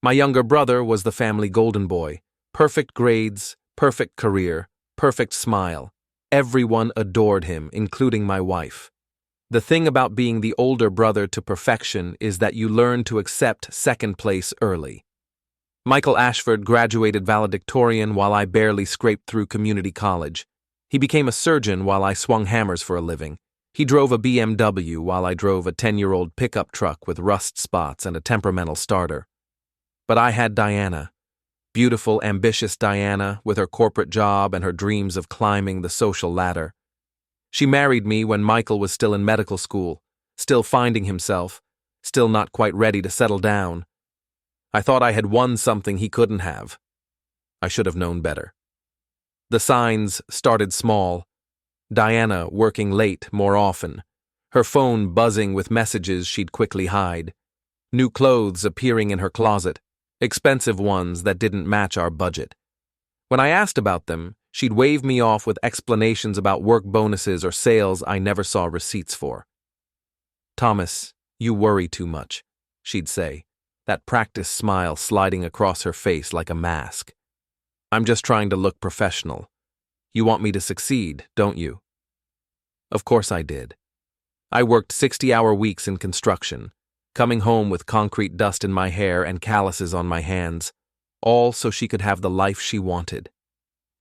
My younger brother was the family golden boy. Perfect grades, perfect career, perfect smile. Everyone adored him, including my wife. The thing about being the older brother to perfection is that you learn to accept second place early. Michael Ashford graduated valedictorian while I barely scraped through community college. He became a surgeon while I swung hammers for a living. He drove a BMW while I drove a 10-year-old pickup truck with rust spots and a temperamental starter. But I had Diana. Beautiful, ambitious Diana, with her corporate job and her dreams of climbing the social ladder. She married me when Michael was still in medical school, still finding himself, still not quite ready to settle down. I thought I had won something he couldn't have. I should have known better. The signs started small. Diana working late more often, her phone buzzing with messages she'd quickly hide, new clothes appearing in her closet, expensive ones that didn't match our budget. When I asked about them, she'd wave me off with explanations about work bonuses or sales I never saw receipts for. "Thomas, you worry too much," she'd say, that practiced smile sliding across her face like a mask. "I'm just trying to look professional. You want me to succeed, don't you?" Of course I did. I worked 60-hour weeks in construction, coming home with concrete dust in my hair and calluses on my hands, all so she could have the life she wanted.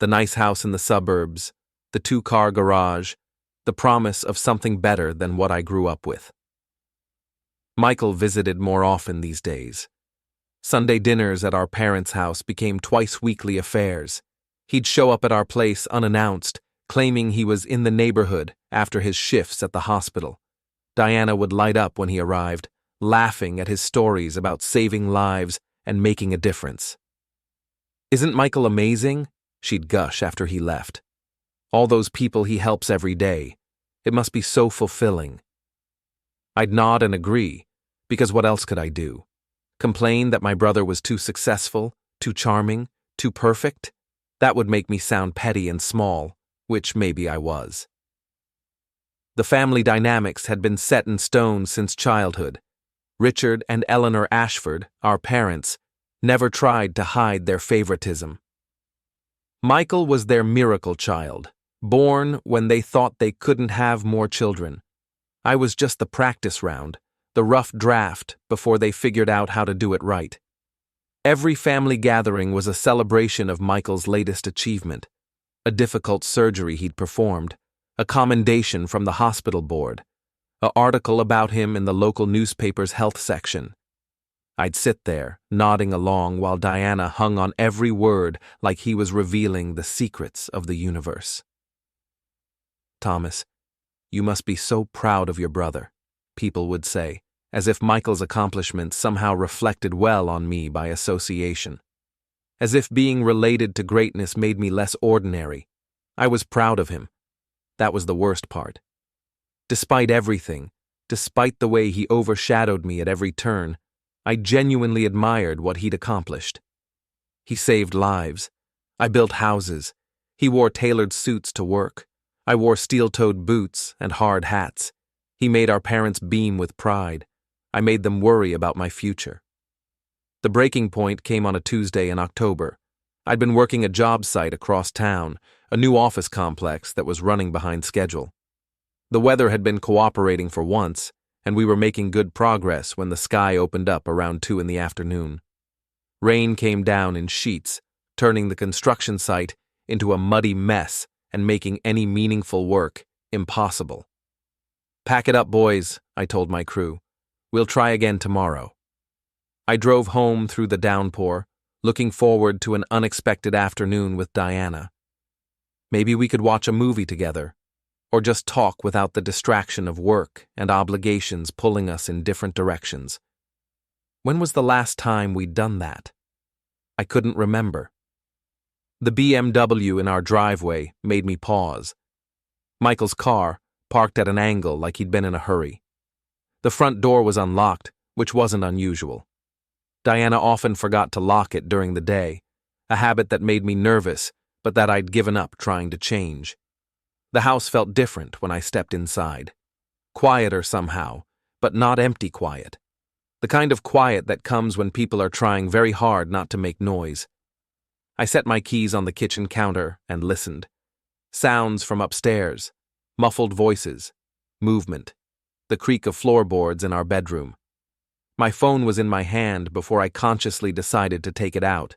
The nice house in the suburbs, the 2-car garage, the promise of something better than what I grew up with. Michael visited more often these days. Sunday dinners at our parents' house became twice-weekly affairs. He'd show up at our place unannounced, claiming he was in the neighborhood after his shifts at the hospital. Diana would light up when he arrived, laughing at his stories about saving lives and making a difference. "Isn't Michael amazing?" she'd gush after he left. "All those people he helps every day. It must be so fulfilling." I'd nod and agree, because what else could I do? Complain that my brother was too successful, too charming, too perfect? That would make me sound petty and small, which maybe I was. The family dynamics had been set in stone since childhood. Richard and Eleanor Ashford, our parents, never tried to hide their favoritism. Michael was their miracle child, born when they thought they couldn't have more children. I was just the practice round, the rough draft before they figured out how to do it right. Every family gathering was a celebration of Michael's latest achievement, a difficult surgery he'd performed, a commendation from the hospital board, an article about him in the local newspaper's health section. I'd sit there, nodding along while Diana hung on every word like he was revealing the secrets of the universe. "Thomas, you must be so proud of your brother," people would say, as if Michael's accomplishments somehow reflected well on me by association. As if being related to greatness made me less ordinary. I was proud of him. That was the worst part. Despite everything, despite the way he overshadowed me at every turn, I genuinely admired what he'd accomplished. He saved lives. I built houses. He wore tailored suits to work. I wore steel-toed boots and hard hats. He made our parents beam with pride. I made them worry about my future. The breaking point came on a Tuesday in October. I'd been working a job site across town, a new office complex that was running behind schedule. The weather had been cooperating for once, and we were making good progress when the sky opened up around 2 in the afternoon. Rain came down in sheets, turning the construction site into a muddy mess and making any meaningful work impossible. "Pack it up, boys," I told my crew. "We'll try again tomorrow." I drove home through the downpour, looking forward to an unexpected afternoon with Diana. Maybe we could watch a movie together, or just talk without the distraction of work and obligations pulling us in different directions. When was the last time we'd done that? I couldn't remember. The BMW in our driveway made me pause. Michael's car, parked at an angle like he'd been in a hurry. The front door was unlocked, which wasn't unusual. Diana often forgot to lock it during the day, a habit that made me nervous, but that I'd given up trying to change. The house felt different when I stepped inside. Quieter somehow, but not empty quiet. The kind of quiet that comes when people are trying very hard not to make noise. I set my keys on the kitchen counter and listened. Sounds from upstairs, muffled voices, movement, the creak of floorboards in our bedroom. My phone was in my hand before I consciously decided to take it out.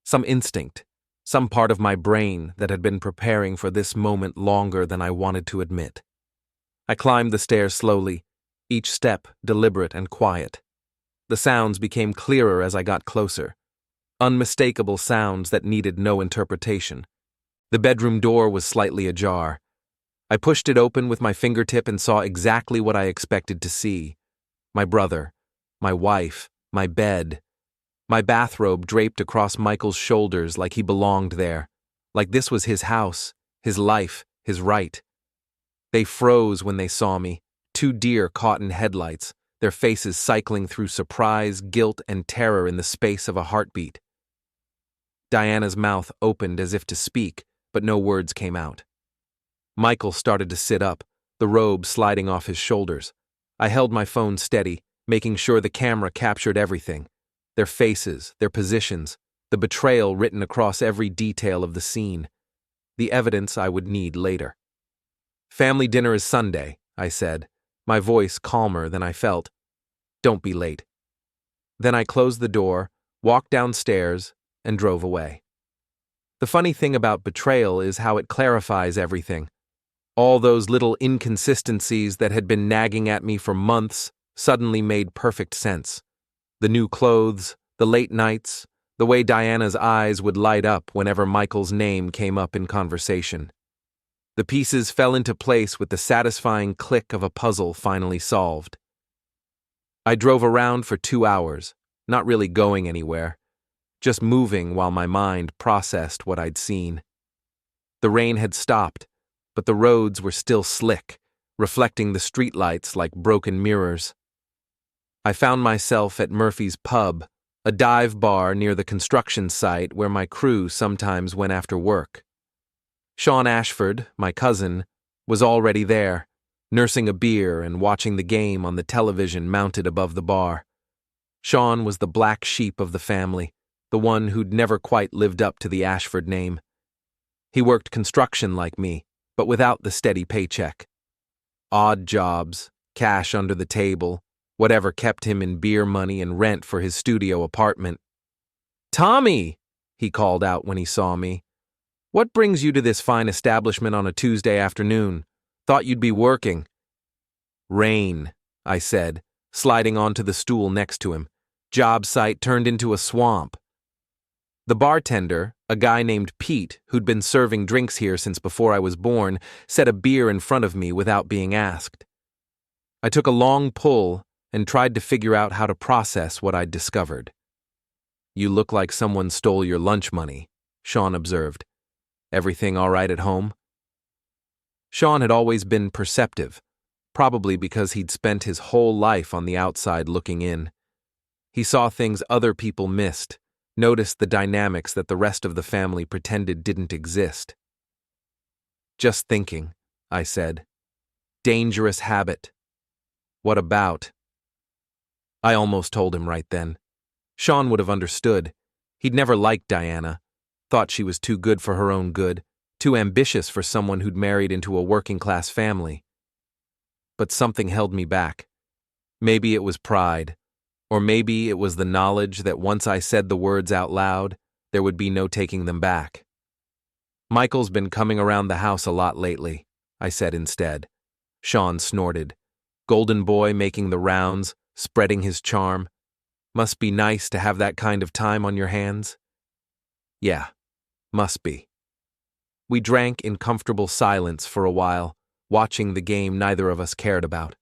Some instinct, some part of my brain that had been preparing for this moment longer than I wanted to admit. I climbed the stairs slowly, each step deliberate and quiet. The sounds became clearer as I got closer, unmistakable sounds that needed no interpretation. The bedroom door was slightly ajar. I pushed it open with my fingertip and saw exactly what I expected to see. My brother, my wife, my bed. My bathrobe draped across Michael's shoulders like he belonged there, like this was his house, his life, his right. They froze when they saw me, two deer caught in headlights, their faces cycling through surprise, guilt, and terror in the space of a heartbeat. Diana's mouth opened as if to speak, but no words came out. Michael started to sit up, the robe sliding off his shoulders. I held my phone steady, making sure the camera captured everything. Their faces, their positions, the betrayal written across every detail of the scene. The evidence I would need later. "Family dinner is Sunday," I said, my voice calmer than I felt. "Don't be late." Then I closed the door, walked downstairs, and drove away. The funny thing about betrayal is how it clarifies everything. All those little inconsistencies that had been nagging at me for months suddenly made perfect sense. The new clothes, the late nights, the way Diana's eyes would light up whenever Michael's name came up in conversation. The pieces fell into place with the satisfying click of a puzzle finally solved. I drove around for 2 hours, not really going anywhere, just moving while my mind processed what I'd seen. The rain had stopped, but the roads were still slick, reflecting the streetlights like broken mirrors. I found myself at Murphy's Pub, a dive bar near the construction site where my crew sometimes went after work. Sean Ashford, my cousin, was already there, nursing a beer and watching the game on the television mounted above the bar. Sean was the black sheep of the family, the one who'd never quite lived up to the Ashford name. He worked construction like me, but without the steady paycheck. Odd jobs, cash under the table, whatever kept him in beer money and rent for his studio apartment. "Tommy!" he called out when he saw me. "What brings you to this fine establishment on a Tuesday afternoon? Thought you'd be working." "Rain," I said, sliding onto the stool next to him. "Job site turned into a swamp." The bartender, a guy named Pete, who'd been serving drinks here since before I was born, set a beer in front of me without being asked. I took a long pull and tried to figure out how to process what I'd discovered. "You look like someone stole your lunch money," Sean observed. "Everything all right at home?" Sean had always been perceptive, probably because he'd spent his whole life on the outside looking in. He saw things other people missed, noticed the dynamics that the rest of the family pretended didn't exist. "Just thinking," I said. "Dangerous habit." "What about?" I almost told him right then. Sean would have understood. He'd never liked Diana, thought she was too good for her own good, too ambitious for someone who'd married into a working-class family. But something held me back. Maybe it was pride, or maybe it was the knowledge that once I said the words out loud, there would be no taking them back. "Michael's been coming around the house a lot lately," I said instead. Sean snorted. "Golden boy making the rounds, spreading his charm. Must be nice to have that kind of time on your hands." "Yeah, must be." We drank in comfortable silence for a while, watching the game neither of us cared about.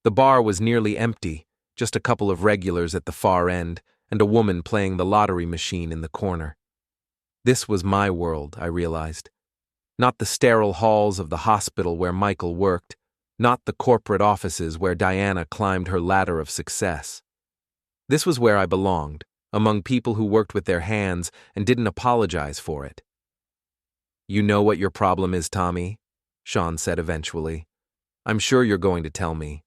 The bar was nearly empty, just a couple of regulars at the far end, and a woman playing the lottery machine in the corner. This was my world, I realized. Not the sterile halls of the hospital where Michael worked, not the corporate offices where Diana climbed her ladder of success. This was where I belonged, among people who worked with their hands and didn't apologize for it. "You know what your problem is, Tommy," Sean said eventually. "I'm sure you're going to tell me."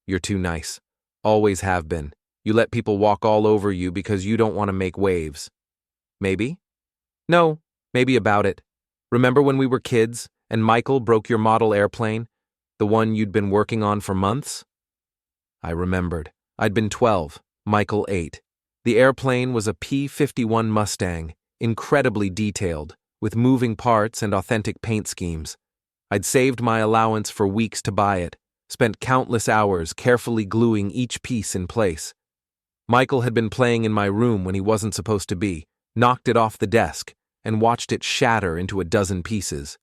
"You're too nice. Always have been. You let people walk all over you because you don't want to make waves. Maybe? No, maybe about it. Remember when we were kids and Michael broke your model airplane? The one you'd been working on for months? I remembered. I'd been 12, Michael 8. The airplane was a P-51 Mustang, incredibly detailed, with moving parts and authentic paint schemes. I'd saved my allowance for weeks to buy it, spent countless hours carefully gluing each piece in place. Michael had been playing in my room when he wasn't supposed to be, knocked it off the desk, and watched it shatter into a dozen pieces.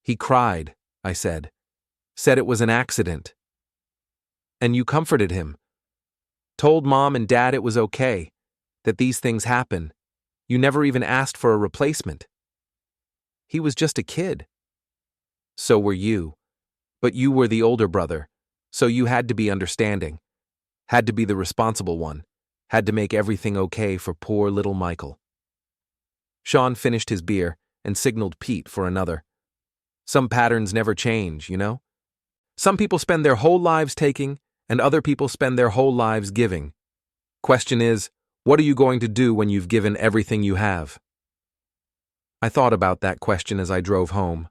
He cried, I said it was an accident. And you comforted him. Told Mom and Dad it was okay, that these things happen. You never even asked for a replacement. He was just a kid. So were you. But you were the older brother, so you had to be understanding. Had to be the responsible one. Had to make everything okay for poor little Michael. Sean finished his beer and signaled Pete for another. Some patterns never change, you know? Some people spend their whole lives taking, and other people spend their whole lives giving. Question is, what are you going to do when you've given everything you have? I thought about that question as I drove home.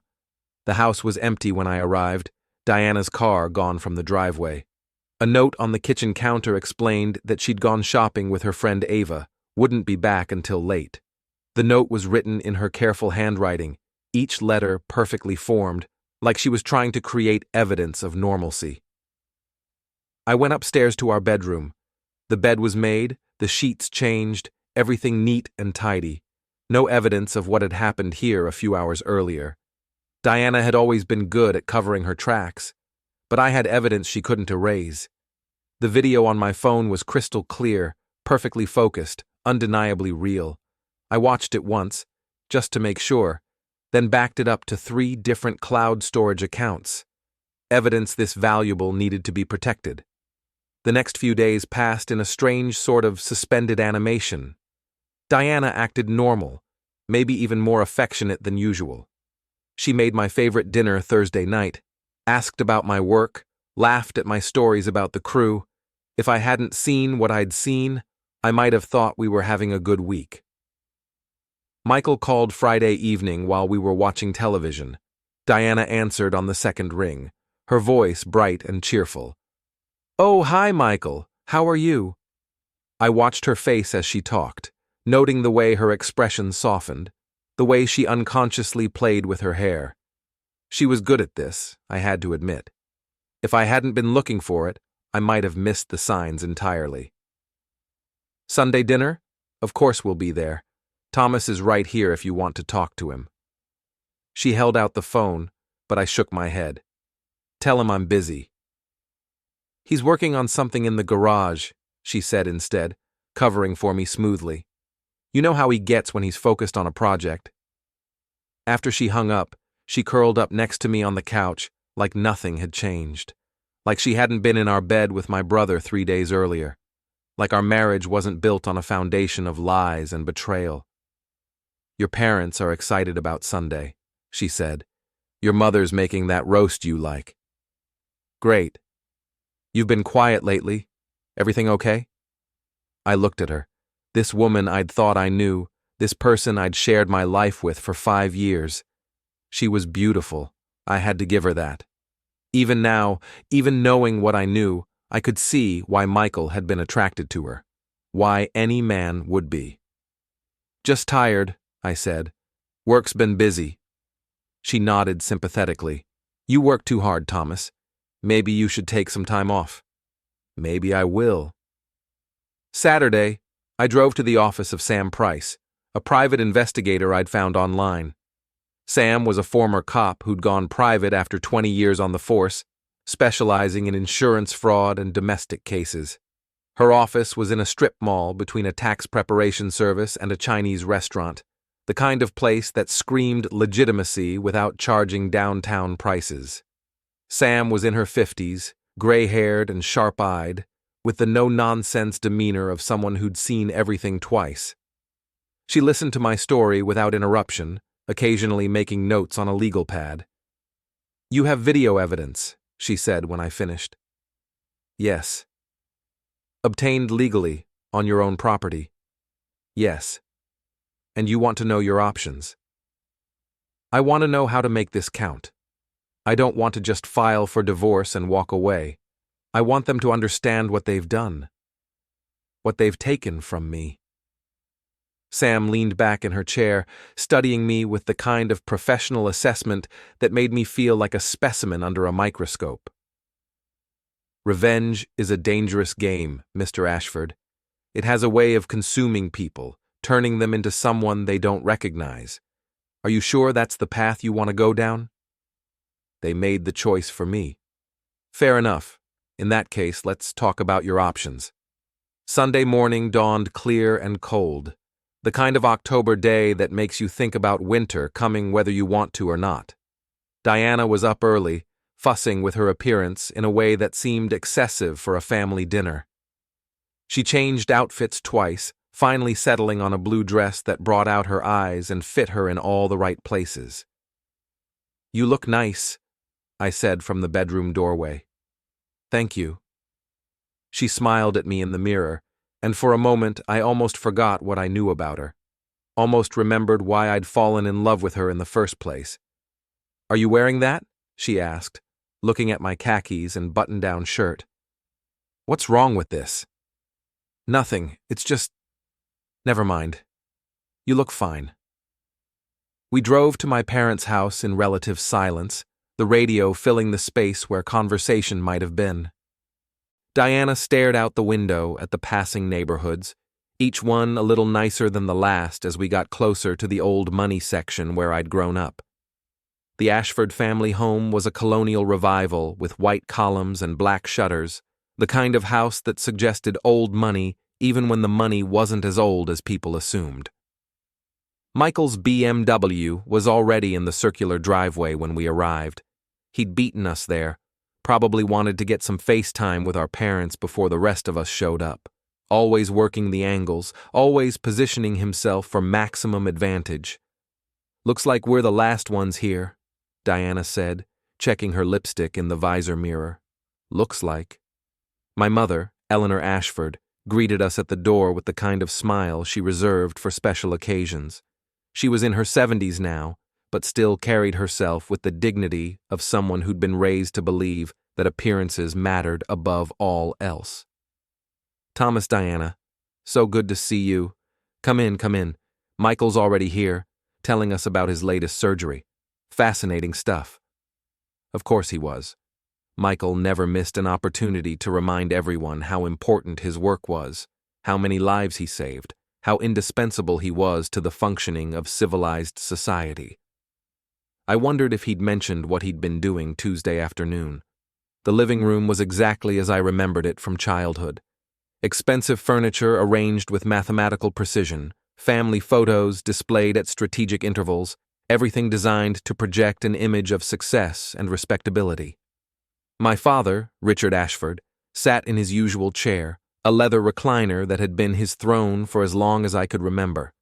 The house was empty when I arrived, Diana's car gone from the driveway. A note on the kitchen counter explained that she'd gone shopping with her friend Ava, wouldn't be back until late. The note was written in her careful handwriting, each letter perfectly formed, like she was trying to create evidence of normalcy. I went upstairs to our bedroom. The bed was made, the sheets changed, everything neat and tidy. No evidence of what had happened here a few hours earlier. Diana had always been good at covering her tracks, but I had evidence she couldn't erase. The video on my phone was crystal clear, perfectly focused, undeniably real. I watched it once, just to make sure, then backed it up to 3 different cloud storage accounts. Evidence this valuable needed to be protected. The next few days passed in a strange sort of suspended animation. Diana acted normal, maybe even more affectionate than usual. She made my favorite dinner Thursday night, asked about my work, laughed at my stories about the crew. If I hadn't seen what I'd seen, I might have thought we were having a good week. Michael called Friday evening while we were watching television. Diana answered on the second ring, her voice bright and cheerful. "Oh, hi, Michael. How are you?" I watched her face as she talked, noting the way her expression softened, the way she unconsciously played with her hair. She was good at this, I had to admit. If I hadn't been looking for it, I might have missed the signs entirely. Sunday dinner? Of course we'll be there. Thomas is right here if you want to talk to him. She held out the phone, but I shook my head. Tell him I'm busy. He's working on something in the garage, she said instead, covering for me smoothly. You know how he gets when he's focused on a project. After she hung up, she curled up next to me on the couch, like nothing had changed. Like she hadn't been in our bed with my brother 3 days earlier. Like our marriage wasn't built on a foundation of lies and betrayal. Your parents are excited about Sunday, she said. Your mother's making that roast you like. Great. You've been quiet lately. Everything okay? I looked at her. This woman I'd thought I knew, this person I'd shared my life with for 5 years. She was beautiful. I had to give her that. Even now, even knowing what I knew, I could see why Michael had been attracted to her. Why any man would be. Just tired, I said. Work's been busy. She nodded sympathetically. You work too hard, Thomas. Maybe you should take some time off. Maybe I will. Saturday, I drove to the office of Sam Price, a private investigator I'd found online. Sam was a former cop who'd gone private after 20 years on the force, specializing in insurance fraud and domestic cases. Her office was in a strip mall between a tax preparation service and a Chinese restaurant, the kind of place that screamed legitimacy without charging downtown prices. Sam was in her 50s, gray-haired and sharp-eyed, with the no-nonsense demeanor of someone who'd seen everything twice. She listened to my story without interruption, occasionally making notes on a legal pad. You have video evidence, she said when I finished. Yes. Obtained legally, on your own property. Yes. And you want to know your options. I want to know how to make this count. I don't want to just file for divorce and walk away. I want them to understand what they've done. What they've taken from me. Sam leaned back in her chair, studying me with the kind of professional assessment that made me feel like a specimen under a microscope. Revenge is a dangerous game, Mr. Ashford. It has a way of consuming people, turning them into someone they don't recognize. Are you sure that's the path you want to go down? They made the choice for me. Fair enough. In that case, let's talk about your options. Sunday morning dawned clear and cold. The kind of October day that makes you think about winter coming whether you want to or not. Diana was up early, fussing with her appearance in a way that seemed excessive for a family dinner. She changed outfits twice, finally settling on a blue dress that brought out her eyes and fit her in all the right places. "You look nice," I said from the bedroom doorway. "Thank you." She smiled at me in the mirror, and for a moment I almost forgot what I knew about her. Almost remembered why I'd fallen in love with her in the first place. "Are you wearing that?" she asked, looking at my khakis and button-down shirt. "What's wrong with this?" "Nothing, it's just... Never mind. You look fine." We drove to my parents' house in relative silence, the radio filling the space where conversation might have been. Diana stared out the window at the passing neighborhoods, each one a little nicer than the last as we got closer to the old money section where I'd grown up. The Ashford family home was a colonial revival with white columns and black shutters, the kind of house that suggested old money even when the money wasn't as old as people assumed. Michael's BMW was already in the circular driveway when we arrived. He'd beaten us there, probably wanted to get some FaceTime with our parents before the rest of us showed up, always working the angles, always positioning himself for maximum advantage. "Looks like we're the last ones here," Diana said, checking her lipstick in the visor mirror. "Looks like." My mother, Eleanor Ashford, greeted us at the door with the kind of smile she reserved for special occasions. She was in her 70s now, but still carried herself with the dignity of someone who'd been raised to believe that appearances mattered above all else. "Thomas, Diana, so good to see you. Come in, come in. Michael's already here, telling us about his latest surgery. Fascinating stuff." Of course he was. Michael never missed an opportunity to remind everyone how important his work was, how many lives he saved, how indispensable he was to the functioning of civilized society. I wondered if he'd mentioned what he'd been doing Tuesday afternoon. The living room was exactly as I remembered it from childhood. Expensive furniture arranged with mathematical precision, family photos displayed at strategic intervals, everything designed to project an image of success and respectability. My father, Richard Ashford, sat in his usual chair, a leather recliner that had been his throne for as long as I could remember.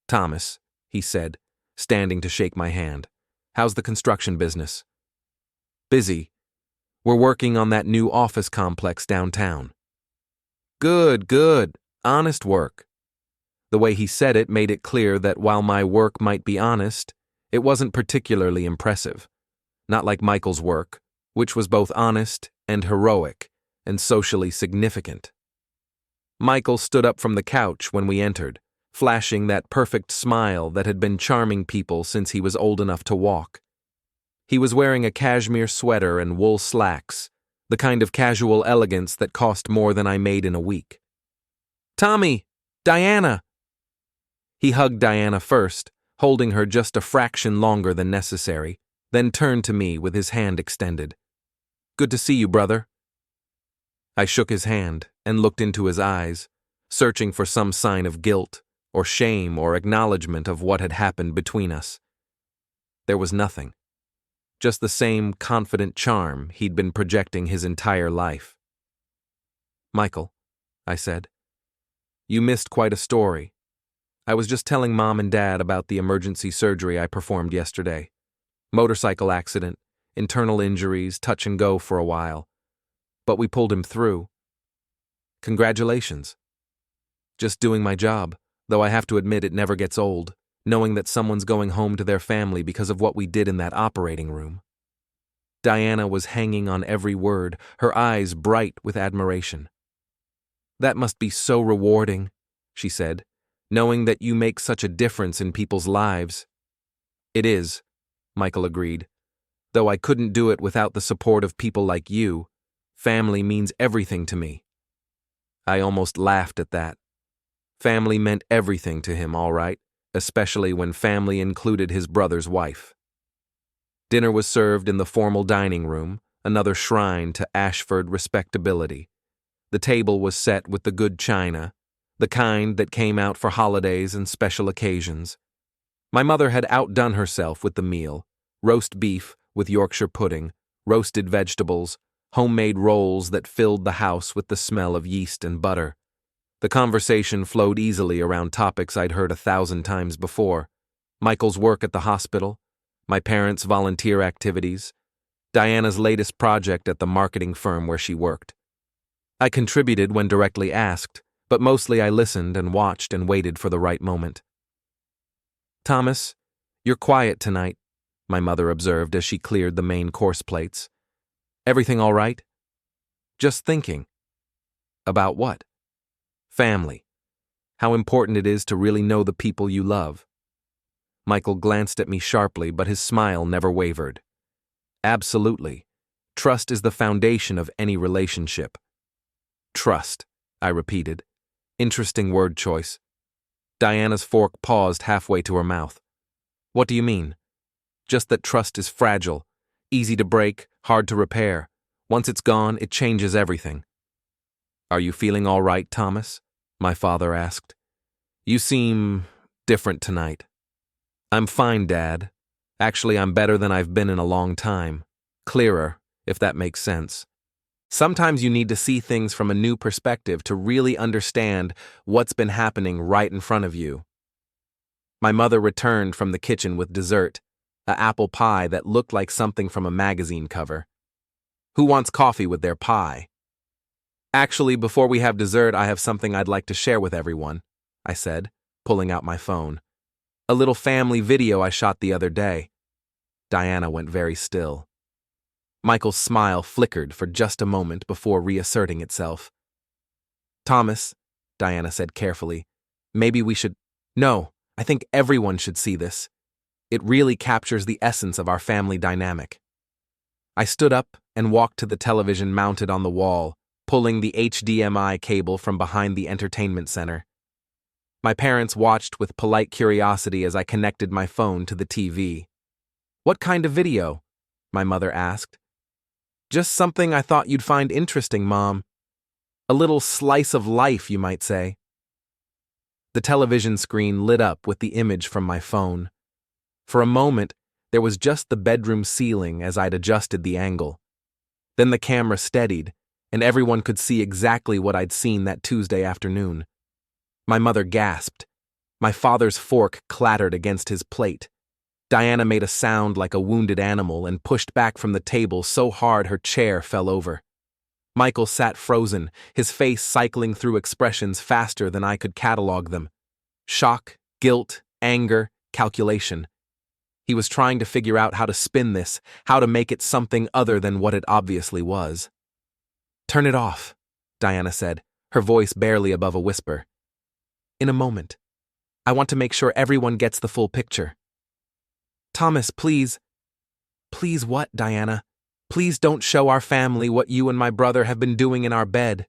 "Thomas," he said, standing to shake my hand. "How's the construction business?" "Busy. We're working on that new office complex downtown." "Good, good. Honest work." The way he said it made it clear that while my work might be honest, it wasn't particularly impressive. Not like Michael's work, which was both honest and heroic and socially significant. Michael stood up from the couch when we entered, flashing that perfect smile that had been charming people since he was old enough to walk. He was wearing a cashmere sweater and wool slacks, the kind of casual elegance that cost more than I made in a week. "Tommy! Diana!" He hugged Diana first, holding her just a fraction longer than necessary, then turned to me with his hand extended. "Good to see you, brother." I shook his hand and looked into his eyes, searching for some sign of guilt, or shame, or acknowledgment of what had happened between us. There was nothing. Just the same confident charm he'd been projecting his entire life. "Michael," I said, "you missed quite a story. I was just telling Mom and Dad about the emergency surgery I performed yesterday. Motorcycle accident, internal injuries, touch and go for a while. But we pulled him through." Congratulations. Just doing my job, though I have to admit it never gets old, knowing that someone's going home to their family because of what we did in that operating room. Diana was hanging on every word, her eyes bright with admiration. That must be so rewarding, she said, knowing that you make such a difference in people's lives. It is, Michael agreed. Though I couldn't do it without the support of people like you, family means everything to me. I almost laughed at that. Family meant everything to him, all right, especially when family included his brother's wife. Dinner was served in the formal dining room, another shrine to Ashford respectability. The table was set with the good china, the kind that came out for holidays and special occasions. My mother had outdone herself with the meal: roast beef with Yorkshire pudding, roasted vegetables, homemade rolls that filled the house with the smell of yeast and butter. The conversation flowed easily around topics I'd heard 1,000 times before: Michael's work at the hospital, my parents' volunteer activities, Diana's latest project at the marketing firm where she worked. I contributed when directly asked, but mostly I listened and watched and waited for the right moment. "Thomas, you're quiet tonight," my mother observed as she cleared the main course plates. "Everything all right?" "Just thinking." "About what?" "Family. How important it is to really know the people you love." Michael glanced at me sharply, but his smile never wavered. "Absolutely. Trust is the foundation of any relationship." "Trust," I repeated. Interesting word choice. Diana's fork paused halfway to her mouth. "What do you mean?" "Just that trust is fragile, easy to break, hard to repair. Once it's gone, it changes everything." "Are you feeling all right, Thomas?" my father asked. "You seem different tonight." "I'm fine, Dad. Actually, I'm better than I've been in a long time. Clearer, if that makes sense. Sometimes you need to see things from a new perspective to really understand what's been happening right in front of you." My mother returned from the kitchen with dessert, an apple pie that looked like something from a magazine cover. "Who wants coffee with their pie?" "Actually, before we have dessert, I have something I'd like to share with everyone," I said, pulling out my phone. "A little family video I shot the other day." Diana went very still. Michael's smile flickered for just a moment before reasserting itself. "Thomas," Diana said carefully, "maybe we should—" "No, I think everyone should see this. It really captures the essence of our family dynamic." I stood up and walked to the television mounted on the wall, pulling the HDMI cable from behind the entertainment center. My parents watched with polite curiosity as I connected my phone to the TV. "What kind of video?" my mother asked. "Just something I thought you'd find interesting, Mom. A little slice of life, you might say." The television screen lit up with the image from my phone. For a moment, there was just the bedroom ceiling as I'd adjusted the angle. Then the camera steadied, and everyone could see exactly what I'd seen that Tuesday afternoon. My mother gasped. My father's fork clattered against his plate. Diana made a sound like a wounded animal and pushed back from the table so hard her chair fell over. Michael sat frozen, his face cycling through expressions faster than I could catalog them. Shock, guilt, anger, calculation. He was trying to figure out how to spin this, how to make it something other than what it obviously was. "Turn it off," Diana said, her voice barely above a whisper. "In a moment. I want to make sure everyone gets the full picture." "Thomas, please." "Please what, Diana? Please don't show our family what you and my brother have been doing in our bed.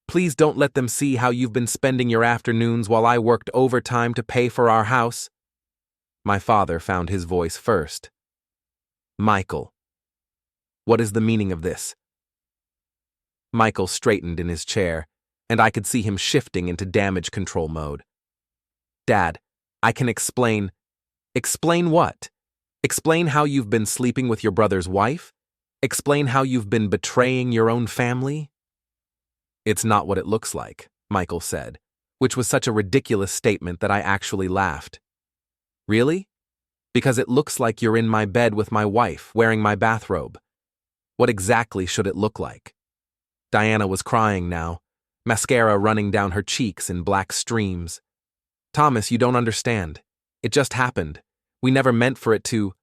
Please don't let them see how you've been spending your afternoons while I worked overtime to pay for our house." My father found his voice first. "Michael, what is the meaning of this?" Michael straightened in his chair, and I could see him shifting into damage control mode. "Dad, I can explain." "Explain what? Explain how you've been sleeping with your brother's wife? Explain how you've been betraying your own family?" "It's not what it looks like," Michael said, which was such a ridiculous statement that I actually laughed. "Really? Because it looks like you're in my bed with my wife, wearing my bathrobe. What exactly should it look like?" Diana was crying now. mascara running down her cheeks in black streams. Thomas, you don't understand. It just happened. We never meant for it to.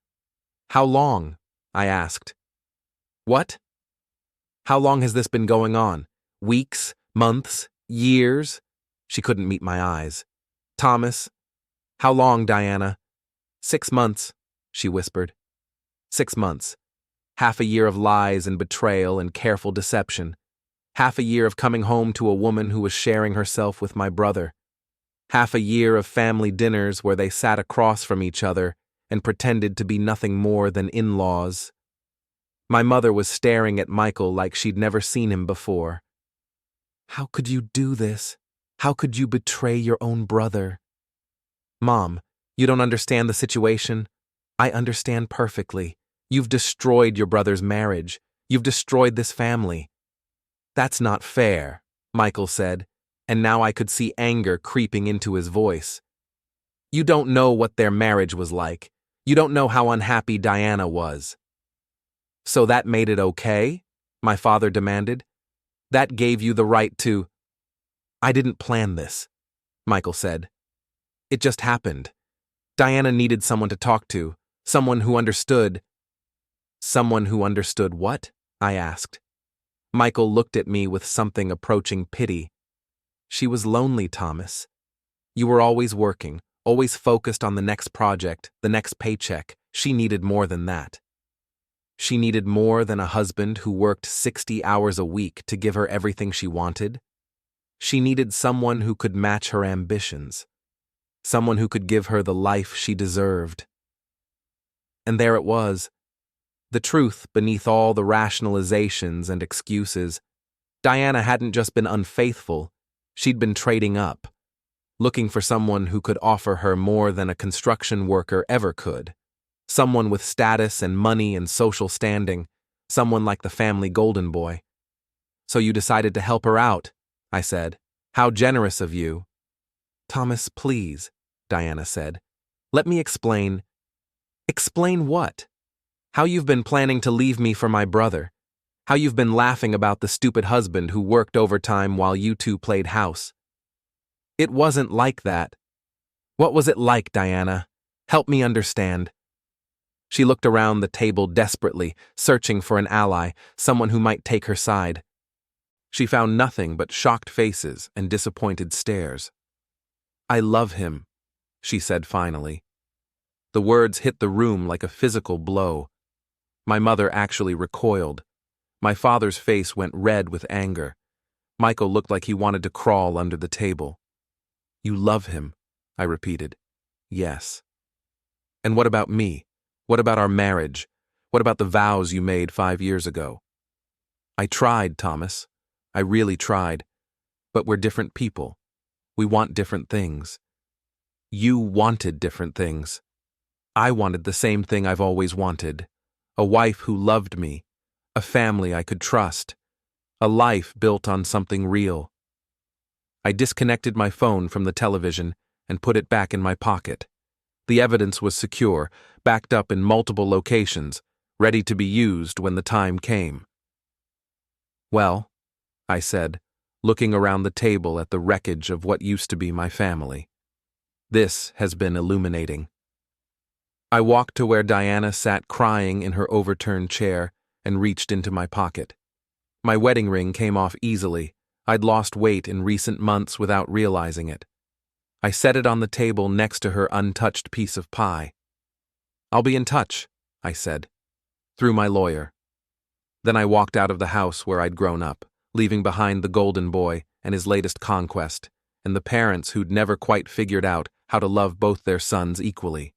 How long? I asked. What? How long has this been going on? Weeks? Months? Years? She couldn't meet my eyes. Thomas. How long, Diana? 6 months, she whispered. 6 months. Half a year of lies and betrayal and careful deception. Half a year of coming home to a woman who was sharing herself with my brother. Half a year of family dinners where they sat across from each other and pretended to be nothing more than in-laws. My mother was staring at Michael like she'd never seen him before. How could you do this? How could you betray your own brother? Mom, you don't understand the situation? I understand perfectly. You've destroyed your brother's marriage. You've destroyed this family. That's not fair, Michael said, and now I could see anger creeping into his voice. You don't know what their marriage was like. You don't know how unhappy Diana was. So that made it okay? My father demanded. That gave you the right to. I didn't plan this, Michael said. It just happened. Diana needed someone to talk to, someone who understood. Someone who understood what? I asked. Michael looked at me with something approaching pity. She was lonely, Thomas. You were always working, always focused on the next project, the next paycheck. She needed more than that. She needed more than a husband who worked 60 hours a week to give her everything she wanted. She needed someone who could match her ambitions, someone who could give her the life she deserved. And there it was, the truth beneath all the rationalizations and excuses. Diana hadn't just been unfaithful, she'd been trading up, looking for someone who could offer her more than a construction worker ever could. Someone with status and money and social standing, someone like the family golden boy. So you decided to help her out, I said. How generous of you. Thomas, please, Diana said. Let me explain. Explain what? How you've been planning to leave me for my brother. How you've been laughing about the stupid husband who worked overtime while you two played house. It wasn't like that. What was it like, Diana? Help me understand. She looked around the table desperately, searching for an ally, someone who might take her side. She found nothing but shocked faces and disappointed stares. I love him, she said finally. The words hit the room like a physical blow. My mother actually recoiled. My father's face went red with anger. Michael looked like he wanted to crawl under the table. You love him, I repeated. Yes. And what about me? What about our marriage? What about the vows you made 5 years ago? I tried, Thomas. I really tried. But we're different people. We want different things. You wanted different things. I wanted the same thing I've always wanted. A wife who loved me. A family I could trust. A life built on something real. I disconnected my phone from the television and put it back in my pocket. The evidence was secure, backed up in multiple locations, ready to be used when the time came. Well, I said, looking around the table at the wreckage of what used to be my family. This has been illuminating. I walked to where Diana sat crying in her overturned chair and reached into my pocket. My wedding ring came off easily. I'd lost weight in recent months without realizing it. I set it on the table next to her untouched piece of pie. I'll be in touch, I said, through my lawyer. Then I walked out of the house where I'd grown up, leaving behind the golden boy and his latest conquest, and the parents who'd never quite figured out how to love both their sons equally.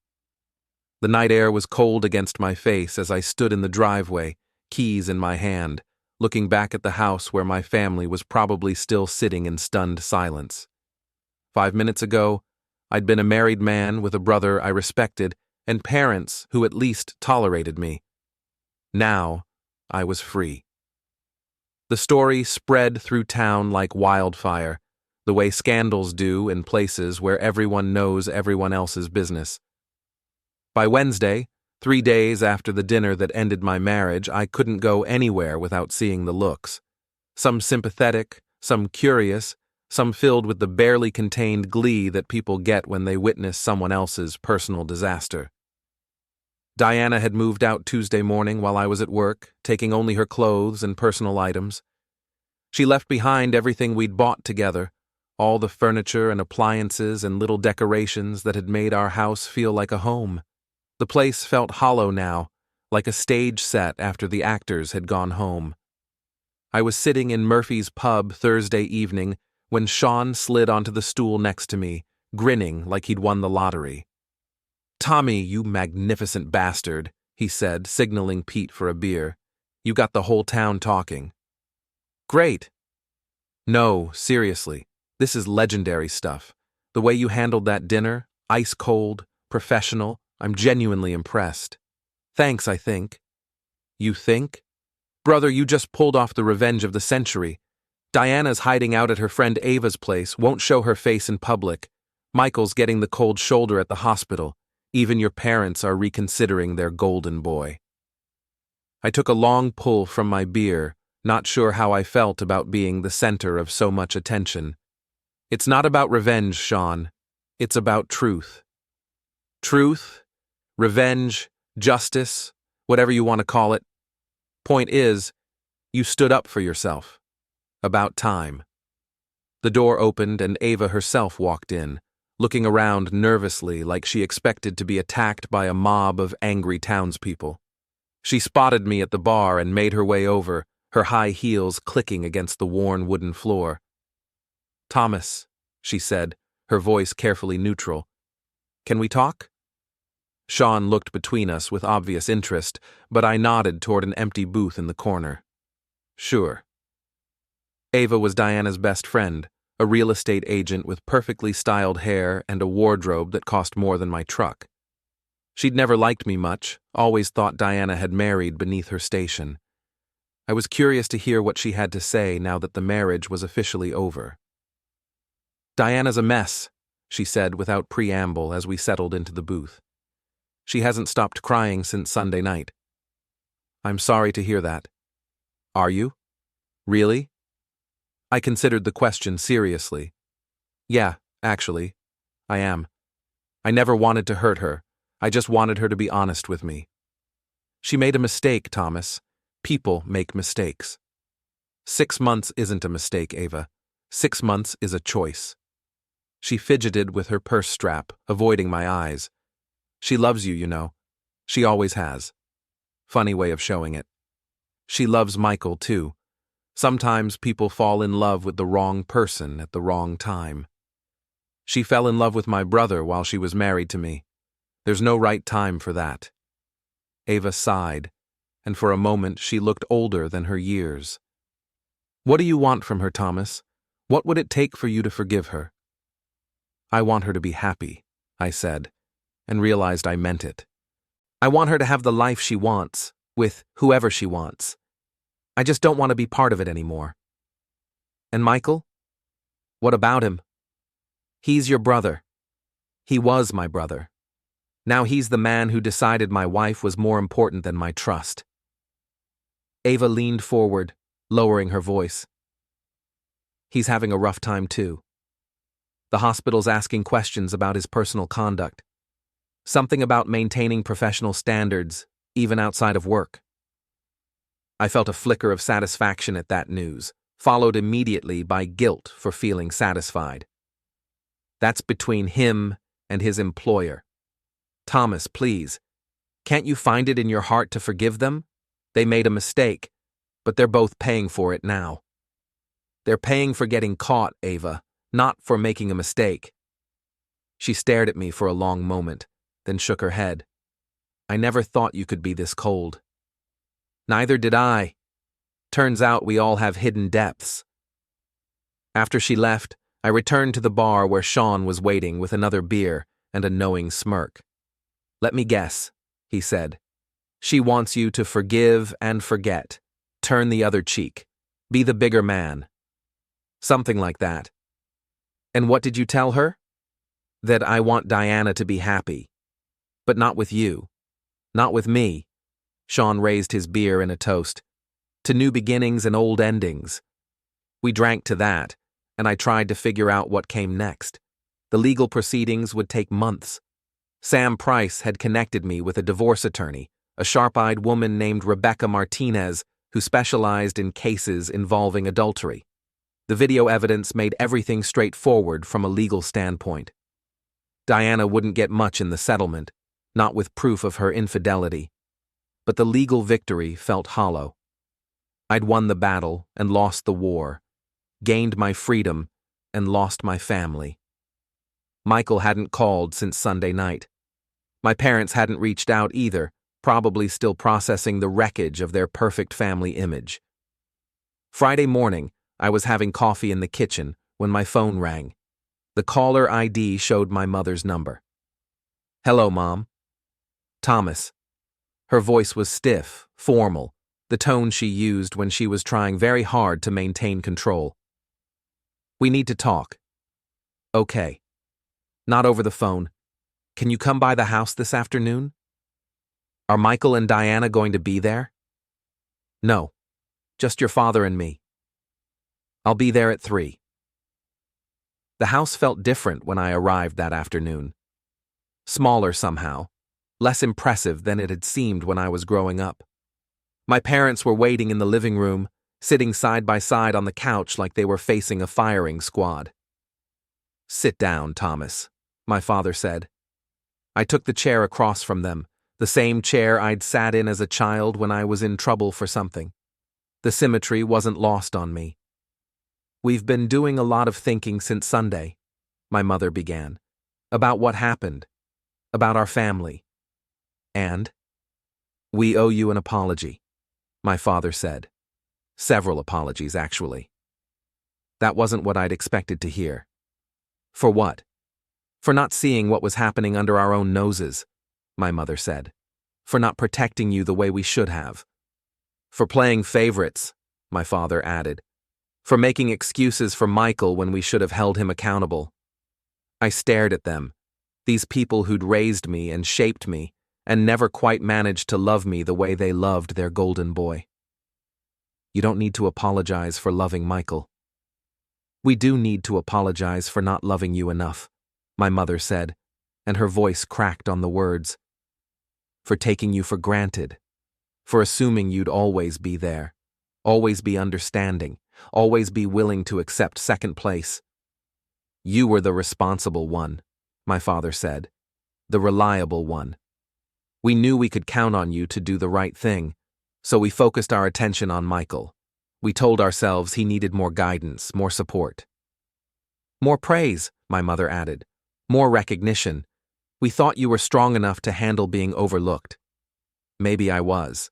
The night air was cold against my face as I stood in the driveway, keys in my hand, looking back at the house where my family was probably still sitting in stunned silence. 5 minutes ago, I'd been a married man with a brother I respected and parents who at least tolerated me. Now, I was free. The story spread through town like wildfire, the way scandals do in places where everyone knows everyone else's business. By Wednesday, 3 days after the dinner that ended my marriage, I couldn't go anywhere without seeing the looks. Some sympathetic, some curious, some filled with the barely contained glee that people get when they witness someone else's personal disaster. Diana had moved out Tuesday morning while I was at work, taking only her clothes and personal items. She left behind everything we'd bought together, all the furniture and appliances and little decorations that had made our house feel like a home. The place felt hollow now, like a stage set after the actors had gone home. I was sitting in Murphy's pub Thursday evening when Sean slid onto the stool next to me, grinning like he'd won the lottery. "Tommy, you magnificent bastard," he said, signaling Pete for a beer. "You got the whole town talking." "Great." "No, seriously, this is legendary stuff. The way you handled that dinner, ice cold, professional, I'm genuinely impressed. Thanks, I think." "You think?" "Brother, you just pulled off the revenge of the century. Diana's hiding out at her friend Ava's place, won't show her face in public. Michael's getting the cold shoulder at the hospital. Even your parents are reconsidering their golden boy." I took a long pull from my beer, not sure how I felt about being the center of so much attention. "It's not about revenge, Sean. It's about truth." "Truth, revenge, justice, whatever you want to call it. Point is, you stood up for yourself. About time." The door opened and Ava herself walked in, looking around nervously like she expected to be attacked by a mob of angry townspeople. She spotted me at the bar and made her way over, her high heels clicking against the worn wooden floor. "Thomas," she said, her voice carefully neutral. "Can we talk?" Sean looked between us with obvious interest, but I nodded toward an empty booth in the corner. "Sure." Ava was Diana's best friend, a real estate agent with perfectly styled hair and a wardrobe that cost more than my truck. She'd never liked me much, always thought Diana had married beneath her station. I was curious to hear what she had to say now that the marriage was officially over. "Diana's a mess," she said without preamble as we settled into the booth. "She hasn't stopped crying since Sunday night." "I'm sorry to hear that." "Are you? Really?" I considered the question seriously. "Yeah, actually, I am. I never wanted to hurt her. I just wanted her to be honest with me. She made a mistake, Thomas. People make mistakes. 6 months isn't a mistake, Ava. 6 months is a choice." She fidgeted with her purse strap, avoiding my eyes. "She loves you, you know. She always has." Funny way of showing it. "She loves Michael, too. Sometimes people fall in love with the wrong person at the wrong time. She fell in love with my brother while she was married to me. There's no right time for that." Ava sighed, and for a moment she looked older than her years. "What do you want from her, Thomas? What would it take for you to forgive her?" "I want her to be happy," I said, and realized I meant it. "I want her to have the life she wants, with whoever she wants. I just don't want to be part of it anymore." "And Michael? What about him?" "He's your brother. He was my brother. Now he's the man who decided my wife was more important than my trust." Ava leaned forward, lowering her voice. "He's having a rough time too. The hospital's asking questions about his personal conduct. Something about maintaining professional standards, even outside of work." I felt a flicker of satisfaction at that news, followed immediately by guilt for feeling satisfied. "That's between him and his employer. Thomas, please, can't you find it in your heart to forgive them? They made a mistake, but they're both paying for it now." "They're paying for getting caught, Ava, not for making a mistake." She stared at me for a long moment, then shook her head. "I never thought you could be this cold." "Neither did I. Turns out we all have hidden depths." After she left, I returned to the bar where Sean was waiting with another beer and a knowing smirk. "Let me guess," he said. "She wants you to forgive and forget. Turn the other cheek. Be the bigger man." "Something like that." "And what did you tell her?" "That I want Diana to be happy. But not with you. Not with me." Sean raised his beer in a toast. "To new beginnings and old endings." We drank to that, and I tried to figure out what came next. The legal proceedings would take months. Sam Price had connected me with a divorce attorney, a sharp-eyed woman named Rebecca Martinez, who specialized in cases involving adultery. The video evidence made everything straightforward from a legal standpoint. Diana wouldn't get much in the settlement, not with proof of her infidelity. But the legal victory felt hollow. I'd won the battle and lost the war, gained my freedom and lost my family. Michael hadn't called since Sunday night. My parents hadn't reached out either, probably still processing the wreckage of their perfect family image. Friday morning, I was having coffee in the kitchen when my phone rang. The caller ID showed my mother's number. "Hello, Mom." "Thomas." Her voice was stiff, formal, the tone she used when she was trying very hard to maintain control. "We need to talk." "Okay." "Not over the phone. Can you come by the house this afternoon?" "Are Michael and Diana going to be there?" "No. Just your father and me." "I'll be there at 3. The house felt different when I arrived that afternoon. Smaller somehow, less impressive than it had seemed when I was growing up. My parents were waiting in the living room, sitting side by side on the couch like they were facing a firing squad. "Sit down, Thomas," my father said. I took the chair across from them, the same chair I'd sat in as a child when I was in trouble for something. The symmetry wasn't lost on me. "We've been doing a lot of thinking since Sunday," my mother began, "about what happened, about our family. And we owe you an apology," my father said. Several apologies, actually. That wasn't what I'd expected to hear. "For what?" "For not seeing what was happening under our own noses," my mother said. "For not protecting you the way we should have. For playing favorites," my father added. "For making excuses for Michael when we should have held him accountable." I stared at them, these people who'd raised me and shaped me, and never quite managed to love me the way they loved their golden boy. "You don't need to apologize for loving Michael." "We do need to apologize for not loving you enough," my mother said, and her voice cracked on the words. "For taking you for granted, for assuming you'd always be there, always be understanding, always be willing to accept second place. You were the responsible one," my father said, "the reliable one. We knew we could count on you to do the right thing, so we focused our attention on Michael. We told ourselves he needed more guidance, more support." "More praise," my mother added. "More recognition. We thought you were strong enough to handle being overlooked." "Maybe I was."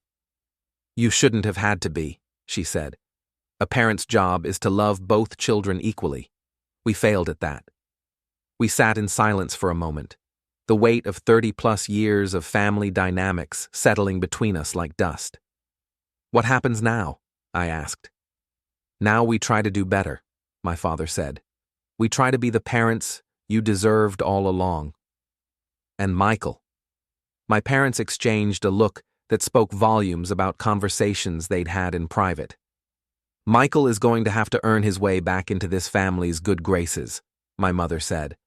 "You shouldn't have had to be," she said. "A parent's job is to love both children equally. We failed at that." We sat in silence for a moment, the weight of 30-plus years of family dynamics settling between us like dust. "What happens now?" I asked. "Now we try to do better," my father said. "We try to be the parents you deserved all along." "And Michael." My parents exchanged a look that spoke volumes about conversations they'd had in private. "Michael is going to have to earn his way back into this family's good graces," my mother said.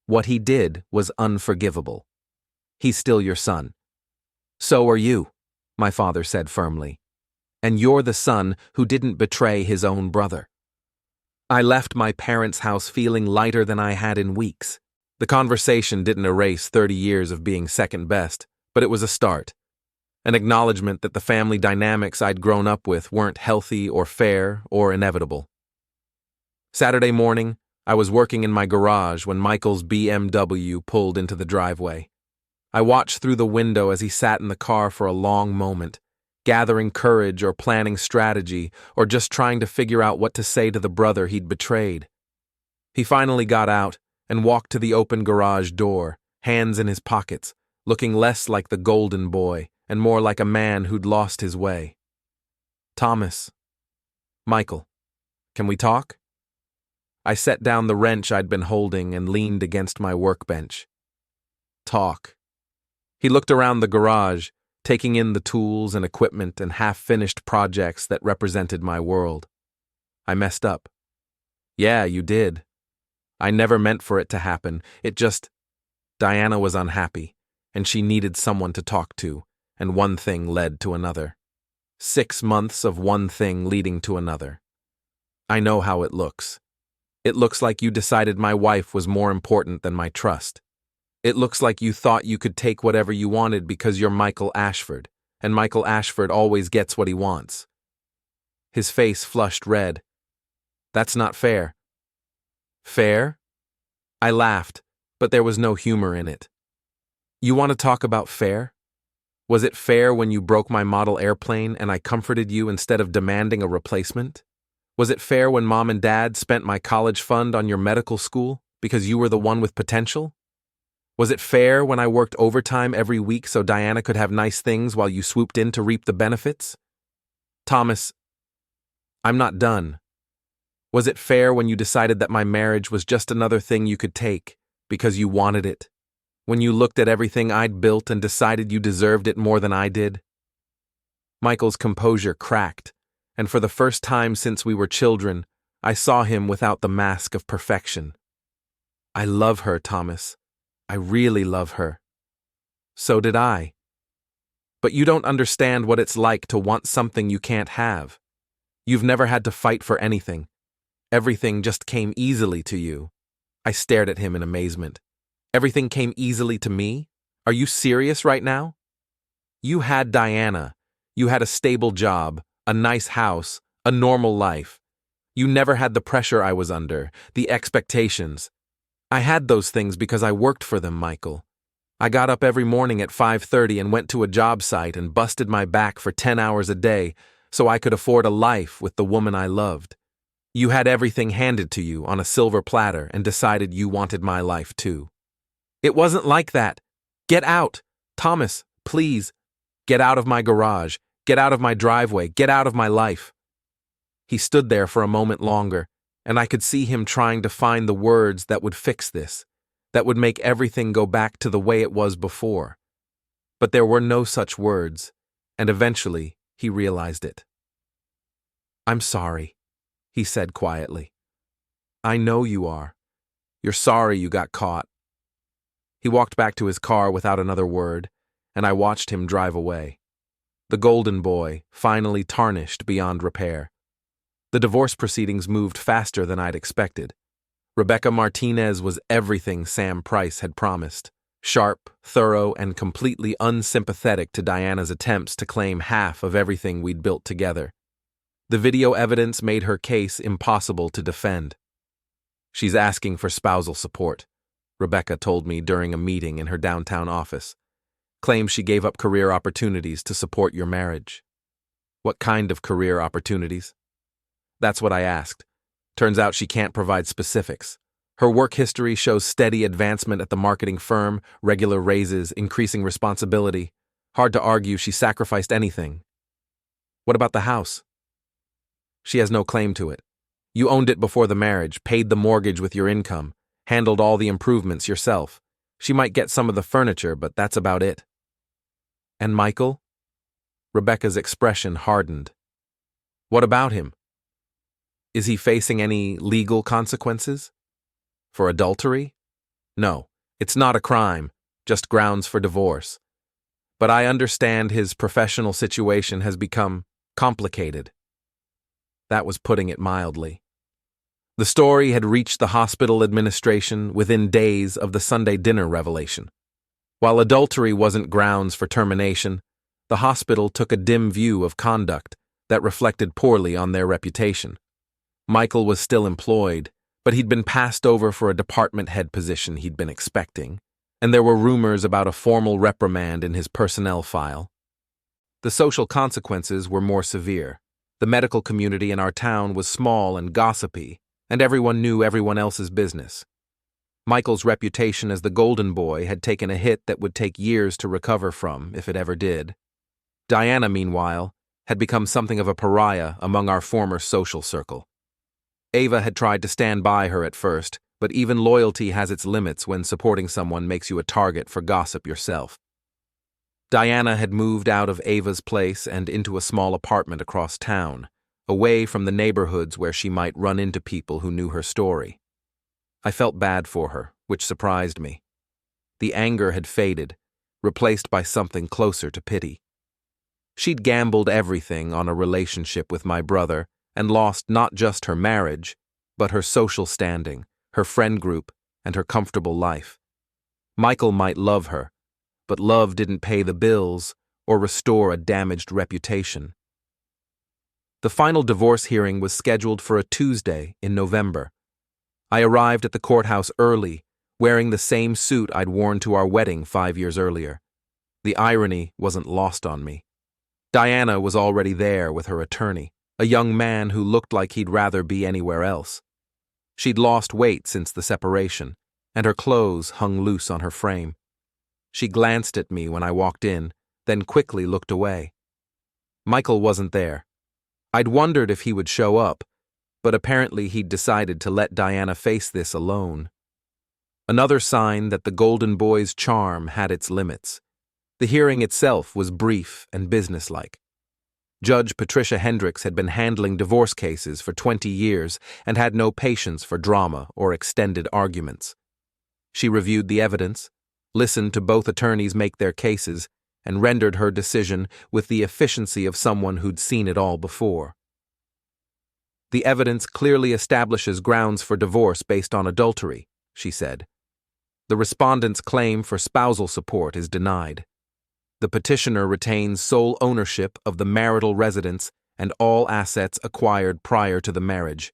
"What he did was unforgivable. He's still your son." "So are you," my father said firmly. "And you're the son who didn't betray his own brother." I left my parents' house feeling lighter than I had in weeks. The conversation didn't erase 30 years of being second best, but it was a start. An acknowledgement that the family dynamics I'd grown up with weren't healthy or fair or inevitable. Saturday morning, I was working in my garage when Michael's BMW pulled into the driveway. I watched through the window as he sat in the car for a long moment, gathering courage or planning strategy or just trying to figure out what to say to the brother he'd betrayed. He finally got out and walked to the open garage door, hands in his pockets, looking less like the golden boy and more like a man who'd lost his way. "Thomas." "Michael. Can we talk?" I set down the wrench I'd been holding and leaned against my workbench. "Talk." He looked around the garage, taking in the tools and equipment and half-finished projects that represented my world. I messed up. Yeah, you did. I never meant for it to happen. Diana was unhappy, and she needed someone to talk to, and one thing led to another. 6 months of one thing leading to another. I know how it looks. It looks like you decided my wife was more important than my trust. It looks like you thought you could take whatever you wanted because you're Michael Ashford, and Michael Ashford always gets what he wants. His face flushed red. That's not fair. Fair? I laughed, but there was no humor in it. You want to talk about fair? Was it fair when you broke my model airplane and I comforted you instead of demanding a replacement? Was it fair when Mom and Dad spent my college fund on your medical school because you were the one with potential? Was it fair when I worked overtime every week so Diana could have nice things while you swooped in to reap the benefits? Thomas, I'm not done. Was it fair when you decided that my marriage was just another thing you could take because you wanted it? When you looked at everything I'd built and decided you deserved it more than I did? Michael's composure cracked, and for the first time since we were children, I saw him without the mask of perfection. I love her, Thomas. I really love her. So did I. But you don't understand what it's like to want something you can't have. You've never had to fight for anything. Everything just came easily to you. I stared at him in amazement. Everything came easily to me? Are you serious right now? You had Diana. You had a stable job, a nice house, a normal life. You never had the pressure I was under, the expectations. I had those things because I worked for them, Michael. I got up every morning at 5:30 and went to a job site and busted my back for 10 hours a day so I could afford a life with the woman I loved. You had everything handed to you on a silver platter and decided you wanted my life too. It wasn't like that. Get out. Thomas, please. Get out of my garage. Get out of my driveway. Get out of my life. He stood there for a moment longer, and I could see him trying to find the words that would fix this, that would make everything go back to the way it was before. But there were no such words, and eventually he realized it. I'm sorry, he said quietly. I know you are. You're sorry you got caught. He walked back to his car without another word, and I watched him drive away. The golden boy, finally tarnished beyond repair. The divorce proceedings moved faster than I'd expected. Rebecca Martinez was everything Sam Price had promised. Sharp, thorough, and completely unsympathetic to Diana's attempts to claim half of everything we'd built together. The video evidence made her case impossible to defend. She's asking for spousal support, Rebecca told me during a meeting in her downtown office. Claims she gave up career opportunities to support your marriage. What kind of career opportunities? That's what I asked. Turns out she can't provide specifics. Her work history shows steady advancement at the marketing firm, regular raises, increasing responsibility. Hard to argue she sacrificed anything. What about the house? She has no claim to it. You owned it before the marriage, paid the mortgage with your income, handled all the improvements yourself. She might get some of the furniture, but that's about it. And Michael? Rebecca's expression hardened. What about him? Is he facing any legal consequences? For adultery? No, it's not a crime, just grounds for divorce. But I understand his professional situation has become complicated. That was putting it mildly. The story had reached the hospital administration within days of the Sunday dinner revelation. While adultery wasn't grounds for termination, the hospital took a dim view of conduct that reflected poorly on their reputation. Michael was still employed, but he'd been passed over for a department head position he'd been expecting, and there were rumors about a formal reprimand in his personnel file. The social consequences were more severe. The medical community in our town was small and gossipy, and everyone knew everyone else's business. Michael's reputation as the golden boy had taken a hit that would take years to recover from, if it ever did. Diana, meanwhile, had become something of a pariah among our former social circle. Ava had tried to stand by her at first, but even loyalty has its limits when supporting someone makes you a target for gossip yourself. Diana had moved out of Ava's place and into a small apartment across town, away from the neighborhoods where she might run into people who knew her story. I felt bad for her, which surprised me. The anger had faded, replaced by something closer to pity. She'd gambled everything on a relationship with my brother and lost not just her marriage, but her social standing, her friend group, and her comfortable life. Michael might love her, but love didn't pay the bills or restore a damaged reputation. The final divorce hearing was scheduled for a Tuesday in November. I arrived at the courthouse early, wearing the same suit I'd worn to our wedding 5 years earlier. The irony wasn't lost on me. Diana was already there with her attorney, a young man who looked like he'd rather be anywhere else. She'd lost weight since the separation, and her clothes hung loose on her frame. She glanced at me when I walked in, then quickly looked away. Michael wasn't there. I'd wondered if he would show up, but apparently he'd decided to let Diana face this alone. Another sign that the Golden Boy's charm had its limits. The hearing itself was brief and businesslike. Judge Patricia Hendricks had been handling divorce cases for 20 years and had no patience for drama or extended arguments. She reviewed the evidence, listened to both attorneys make their cases, and rendered her decision with the efficiency of someone who'd seen it all before. The evidence clearly establishes grounds for divorce based on adultery, she said. The respondent's claim for spousal support is denied. The petitioner retains sole ownership of the marital residence and all assets acquired prior to the marriage.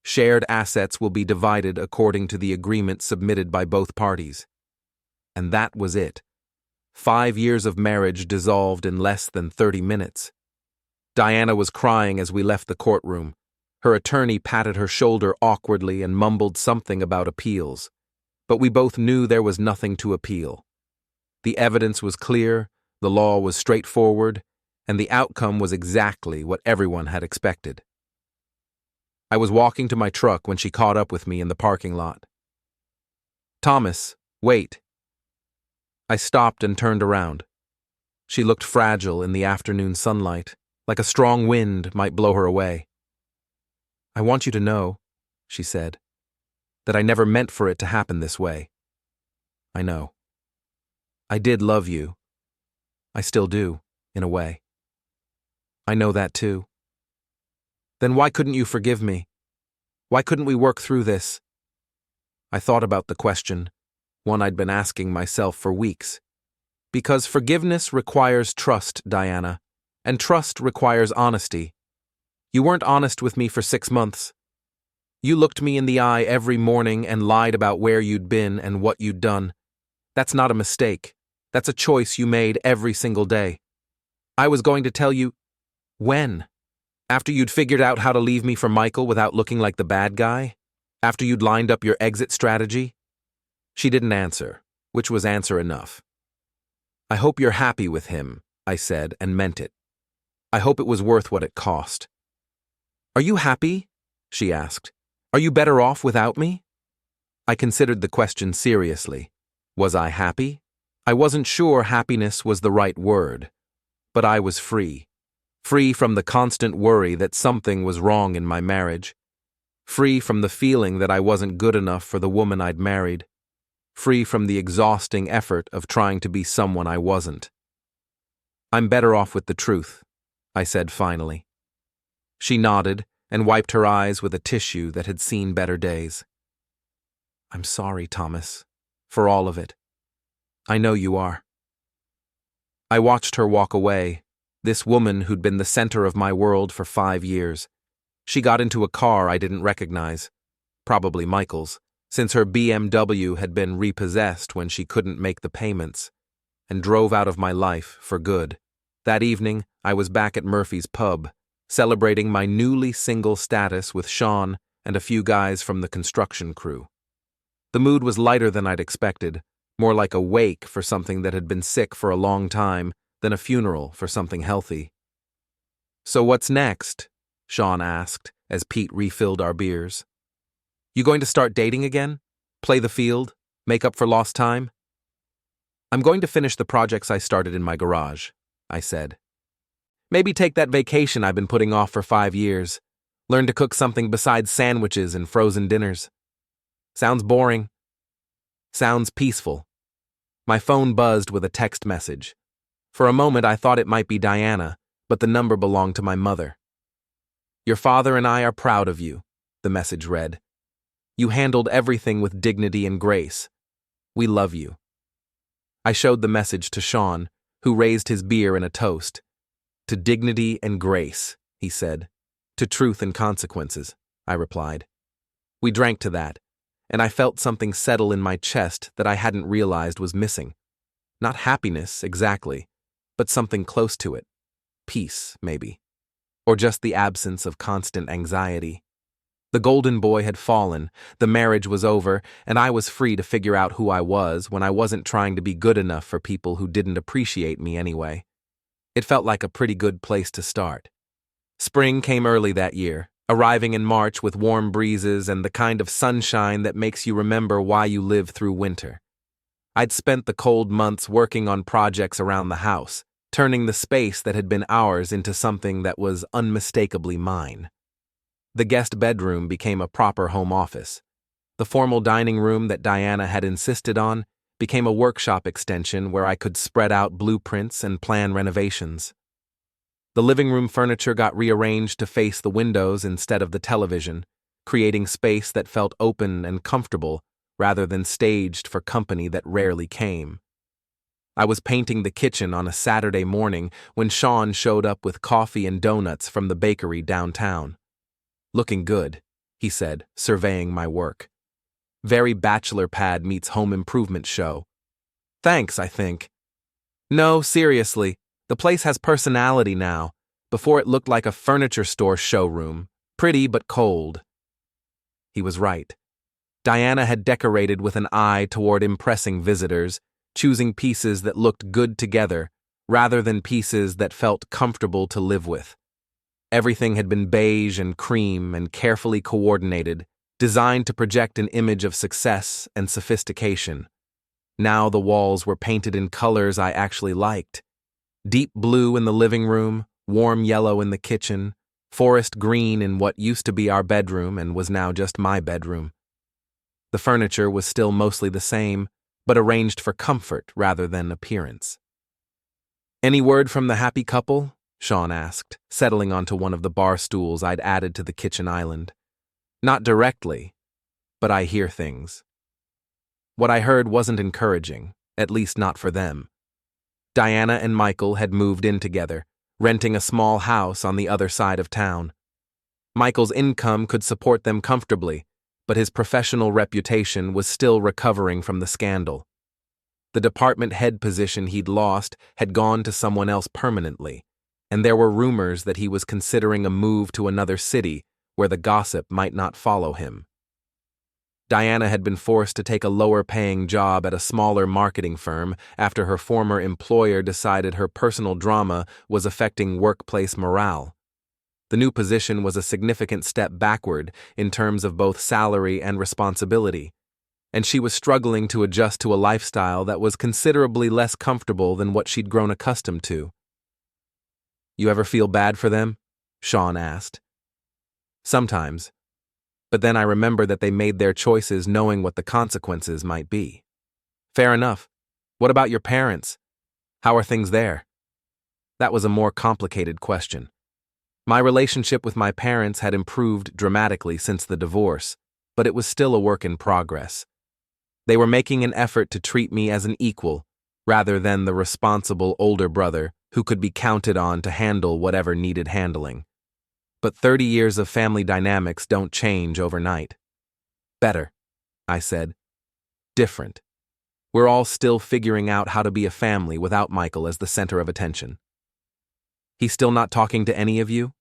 Shared assets will be divided according to the agreement submitted by both parties. And that was it. 5 years of marriage dissolved in less than 30 minutes. Diana was crying as we left the courtroom. Her attorney patted her shoulder awkwardly and mumbled something about appeals. But we both knew there was nothing to appeal. The evidence was clear, the law was straightforward, and the outcome was exactly what everyone had expected. I was walking to my truck when she caught up with me in the parking lot. "Thomas, wait." I stopped and turned around. She looked fragile in the afternoon sunlight, like a strong wind might blow her away. "I want you to know," she said, "that I never meant for it to happen this way. I know. I did love you. I still do, in a way. I know that too. Then why couldn't you forgive me? Why couldn't we work through this?" I thought about the question, one I'd been asking myself for weeks. Because forgiveness requires trust, Diana, and trust requires honesty. You weren't honest with me for 6 months. You looked me in the eye every morning and lied about where you'd been and what you'd done. That's not a mistake. That's a choice you made every single day. I was going to tell you. When? After you'd figured out how to leave me for Michael without looking like the bad guy? After you'd lined up your exit strategy? She didn't answer, which was answer enough. "I hope you're happy with him," I said, and meant it. "I hope it was worth what it cost." "Are you happy?" she asked. "Are you better off without me?" I considered the question seriously. Was I happy? I wasn't sure happiness was the right word, but I was free. Free from the constant worry that something was wrong in my marriage. Free from the feeling that I wasn't good enough for the woman I'd married. Free from the exhausting effort of trying to be someone I wasn't. "I'm better off with the truth," I said finally. She nodded and wiped her eyes with a tissue that had seen better days. "I'm sorry, Thomas, for all of it. I know you are." I watched her walk away, this woman who'd been the center of my world for 5 years. She got into a car I didn't recognize, probably Michael's, since her BMW had been repossessed when she couldn't make the payments, and drove out of my life for good. That evening, I was back at Murphy's pub, celebrating my newly single status with Sean and a few guys from the construction crew. The mood was lighter than I'd expected, more like a wake for something that had been sick for a long time than a funeral for something healthy. "So what's next?" Sean asked as Pete refilled our beers. "You going to start dating again? Play the field? Make up for lost time?" "I'm going to finish the projects I started in my garage," I said. Maybe take that vacation I've been putting off for 5 years. Learn to cook something besides sandwiches and frozen dinners. Sounds boring. Sounds peaceful. My phone buzzed with a text message. For a moment I thought it might be Diana, but the number belonged to my mother. Your father and I are proud of you, the message read. You handled everything with dignity and grace. We love you. I showed the message to Sean, who raised his beer in a toast. To dignity and grace, he said. To truth and consequences, I replied. We drank to that, and I felt something settle in my chest that I hadn't realized was missing. Not happiness, exactly, but something close to it. Peace, maybe. Or just the absence of constant anxiety. The golden boy had fallen, the marriage was over, and I was free to figure out who I was when I wasn't trying to be good enough for people who didn't appreciate me anyway. It felt like a pretty good place to start. Spring came early that year, arriving in March with warm breezes and the kind of sunshine that makes you remember why you live through winter. I'd spent the cold months working on projects around the house, turning the space that had been ours into something that was unmistakably mine. The guest bedroom became a proper home office. The formal dining room that Diana had insisted on became a workshop extension where I could spread out blueprints and plan renovations. The living room furniture got rearranged to face the windows instead of the television, creating space that felt open and comfortable rather than staged for company that rarely came. I was painting the kitchen on a Saturday morning when Sean showed up with coffee and donuts from the bakery downtown. Looking good, he said, surveying my work. Very bachelor pad meets home improvement show. Thanks, I think. No, seriously, the place has personality now. Before it looked like a furniture store showroom, pretty but cold. He was right. Diana had decorated with an eye toward impressing visitors, choosing pieces that looked good together, rather than pieces that felt comfortable to live with. Everything had been beige and cream and carefully coordinated, designed to project an image of success and sophistication. Now the walls were painted in colors I actually liked. Deep blue in the living room, warm yellow in the kitchen, forest green in what used to be our bedroom and was now just my bedroom. The furniture was still mostly the same, but arranged for comfort rather than appearance. Any word from the happy couple? Sean asked, settling onto one of the bar stools I'd added to the kitchen island. Not directly, but I hear things. What I heard wasn't encouraging, at least not for them. Diana and Michael had moved in together, renting a small house on the other side of town. Michael's income could support them comfortably, but his professional reputation was still recovering from the scandal. The department head position he'd lost had gone to someone else permanently, and there were rumors that he was considering a move to another city where the gossip might not follow him. Diana had been forced to take a lower-paying job at a smaller marketing firm after her former employer decided her personal drama was affecting workplace morale. The new position was a significant step backward in terms of both salary and responsibility, and she was struggling to adjust to a lifestyle that was considerably less comfortable than what she'd grown accustomed to. You ever feel bad for them? Sean asked. Sometimes. But then I remember that they made their choices knowing what the consequences might be. Fair enough. What about your parents? How are things there? That was a more complicated question. My relationship with my parents had improved dramatically since the divorce, but it was still a work in progress. They were making an effort to treat me as an equal, rather than the responsible older brother who could be counted on to handle whatever needed handling. But 30 years of family dynamics don't change overnight. Better, I said. Different. We're all still figuring out how to be a family without Michael as the center of attention. He's still not talking to any of you?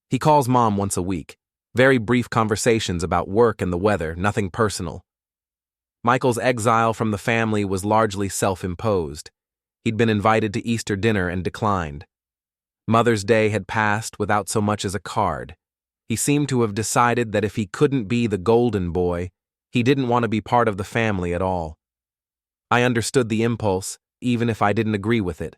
He calls Mom once a week. Very brief conversations about work and the weather, nothing personal. Michael's exile from the family was largely self-imposed. He'd been invited to Easter dinner and declined. Mother's Day had passed without so much as a card. He seemed to have decided that if he couldn't be the golden boy, he didn't want to be part of the family at all. I understood the impulse, even if I didn't agree with it.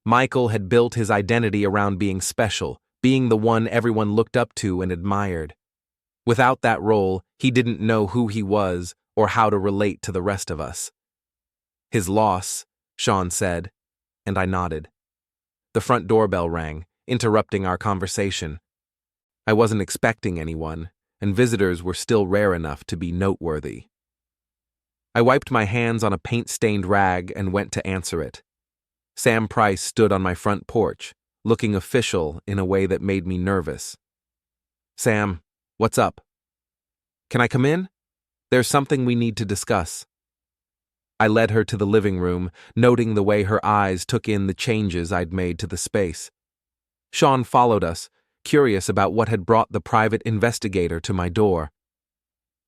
Michael had built his identity around being special, being the one everyone looked up to and admired. Without that role, he didn't know who he was or how to relate to the rest of us. His loss, Sean said, and I nodded. The front doorbell rang, interrupting our conversation. I wasn't expecting anyone, and visitors were still rare enough to be noteworthy. I wiped my hands on a paint-stained rag and went to answer it. Sam Price stood on my front porch, looking official in a way that made me nervous. "Sam, what's up?" "Can I come in? There's something we need to discuss." I led her to the living room, noting the way her eyes took in the changes I'd made to the space. Sean followed us, curious about what had brought the private investigator to my door.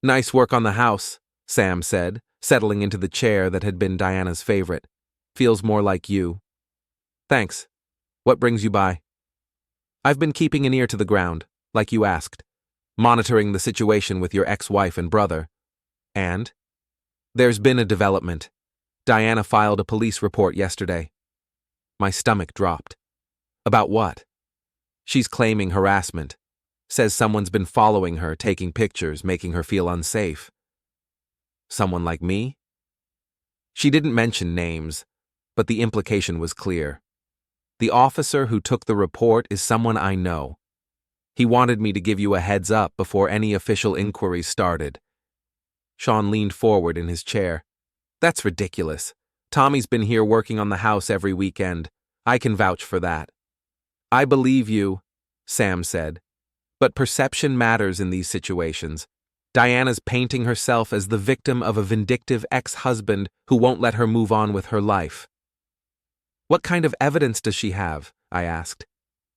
"Nice work on the house," Sam said, settling into the chair that had been Diana's favorite. "Feels more like you." "Thanks. What brings you by?" "I've been keeping an ear to the ground, like you asked, monitoring the situation with your ex-wife and brother. And? There's been a development. Diana filed a police report yesterday." My stomach dropped. "About what?" "She's claiming harassment. Says someone's been following her, taking pictures, making her feel unsafe." "Someone like me?" She didn't mention names, but the implication was clear. The officer who took the report is someone I know. He wanted me to give you a heads up before any official inquiries started. Sean leaned forward in his chair. "That's ridiculous. Tommy's been here working on the house every weekend. I can vouch for that." "I believe you," Sam said. "But perception matters in these situations. Diana's painting herself as the victim of a vindictive ex-husband who won't let her move on with her life." "What kind of evidence does she have?" I asked.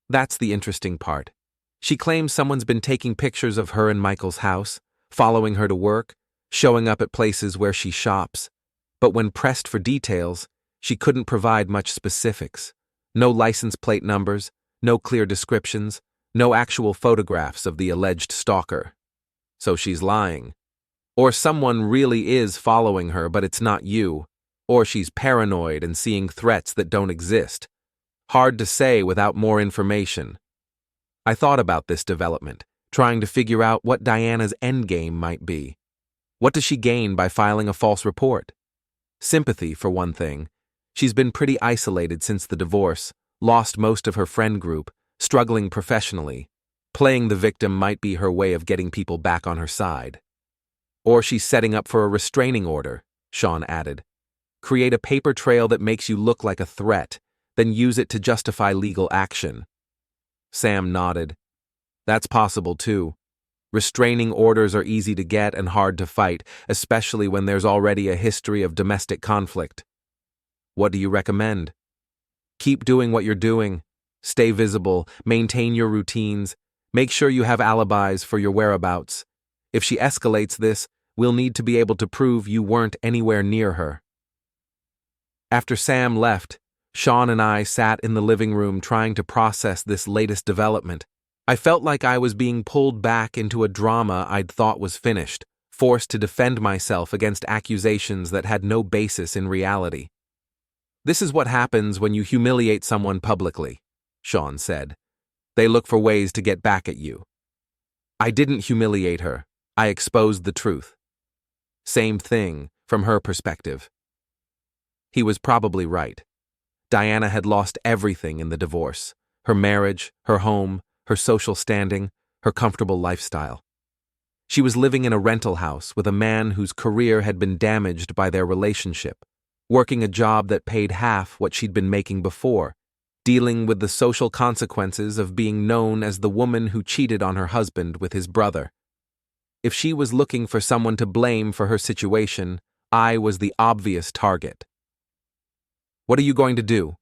"That's the interesting part. She claims someone's been taking pictures of her in Michael's house, following her to work, showing up at places where she shops. But when pressed for details, she couldn't provide much specifics. No license plate numbers, no clear descriptions, no actual photographs of the alleged stalker. So she's lying. Or someone really is following her, but it's not you. Or she's paranoid and seeing threats that don't exist. Hard to say without more information." I thought about this development, trying to figure out what Diana's endgame might be. What does she gain by filing a false report? Sympathy, for one thing. She's been pretty isolated since the divorce, lost most of her friend group, struggling professionally. Playing the victim might be her way of getting people back on her side. Or she's setting up for a restraining order, Sean added. Create a paper trail that makes you look like a threat, then use it to justify legal action. Sam nodded. That's possible too. Restraining orders are easy to get and hard to fight, especially when there's already a history of domestic conflict. What do you recommend? Keep doing what you're doing. Stay visible, maintain your routines, make sure you have alibis for your whereabouts. If she escalates this, we'll need to be able to prove you weren't anywhere near her. After Sam left, Sean and I sat in the living room trying to process this latest development. I felt like I was being pulled back into a drama I'd thought was finished, forced to defend myself against accusations that had no basis in reality. This is what happens when you humiliate someone publicly, Sean said. They look for ways to get back at you. I didn't humiliate her. I exposed the truth. Same thing, from her perspective. He was probably right. Diana had lost everything in the divorce. Her marriage, her home, her social standing, her comfortable lifestyle. She was living in a rental house with a man whose career had been damaged by their relationship, working a job that paid half what she'd been making before, dealing with the social consequences of being known as the woman who cheated on her husband with his brother. If she was looking for someone to blame for her situation, I was the obvious target. What are you going to do?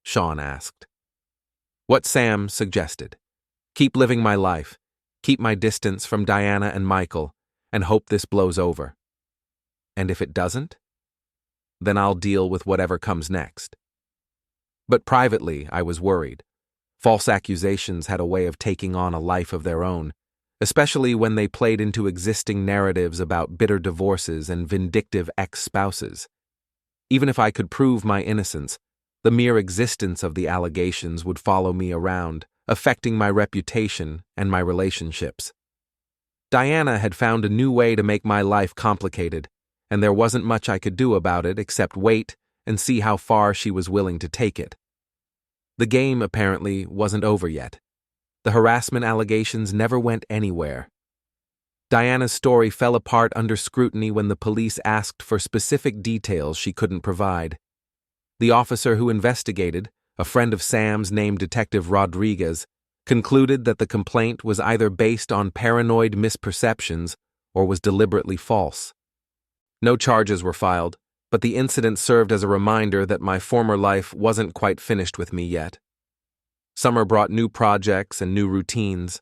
Sean asked. What Sam suggested. Keep living my life, keep my distance from Diana and Michael, and hope this blows over. And if it doesn't, then I'll deal with whatever comes next. But privately, I was worried. False accusations had a way of taking on a life of their own, especially when they played into existing narratives about bitter divorces and vindictive ex-spouses. Even if I could prove my innocence, The mere existence of the allegations would follow me around, affecting my reputation and my relationships. Diana had found a new way to make my life complicated, and there wasn't much I could do about it except wait and see how far she was willing to take it. The game, apparently, wasn't over yet. The harassment allegations never went anywhere. Diana's story fell apart under scrutiny when the police asked for specific details she couldn't provide. The officer who investigated, a friend of Sam's named Detective Rodriguez, concluded that the complaint was either based on paranoid misperceptions or was deliberately false. No charges were filed, but the incident served as a reminder that my former life wasn't quite finished with me yet. Summer brought new projects and new routines.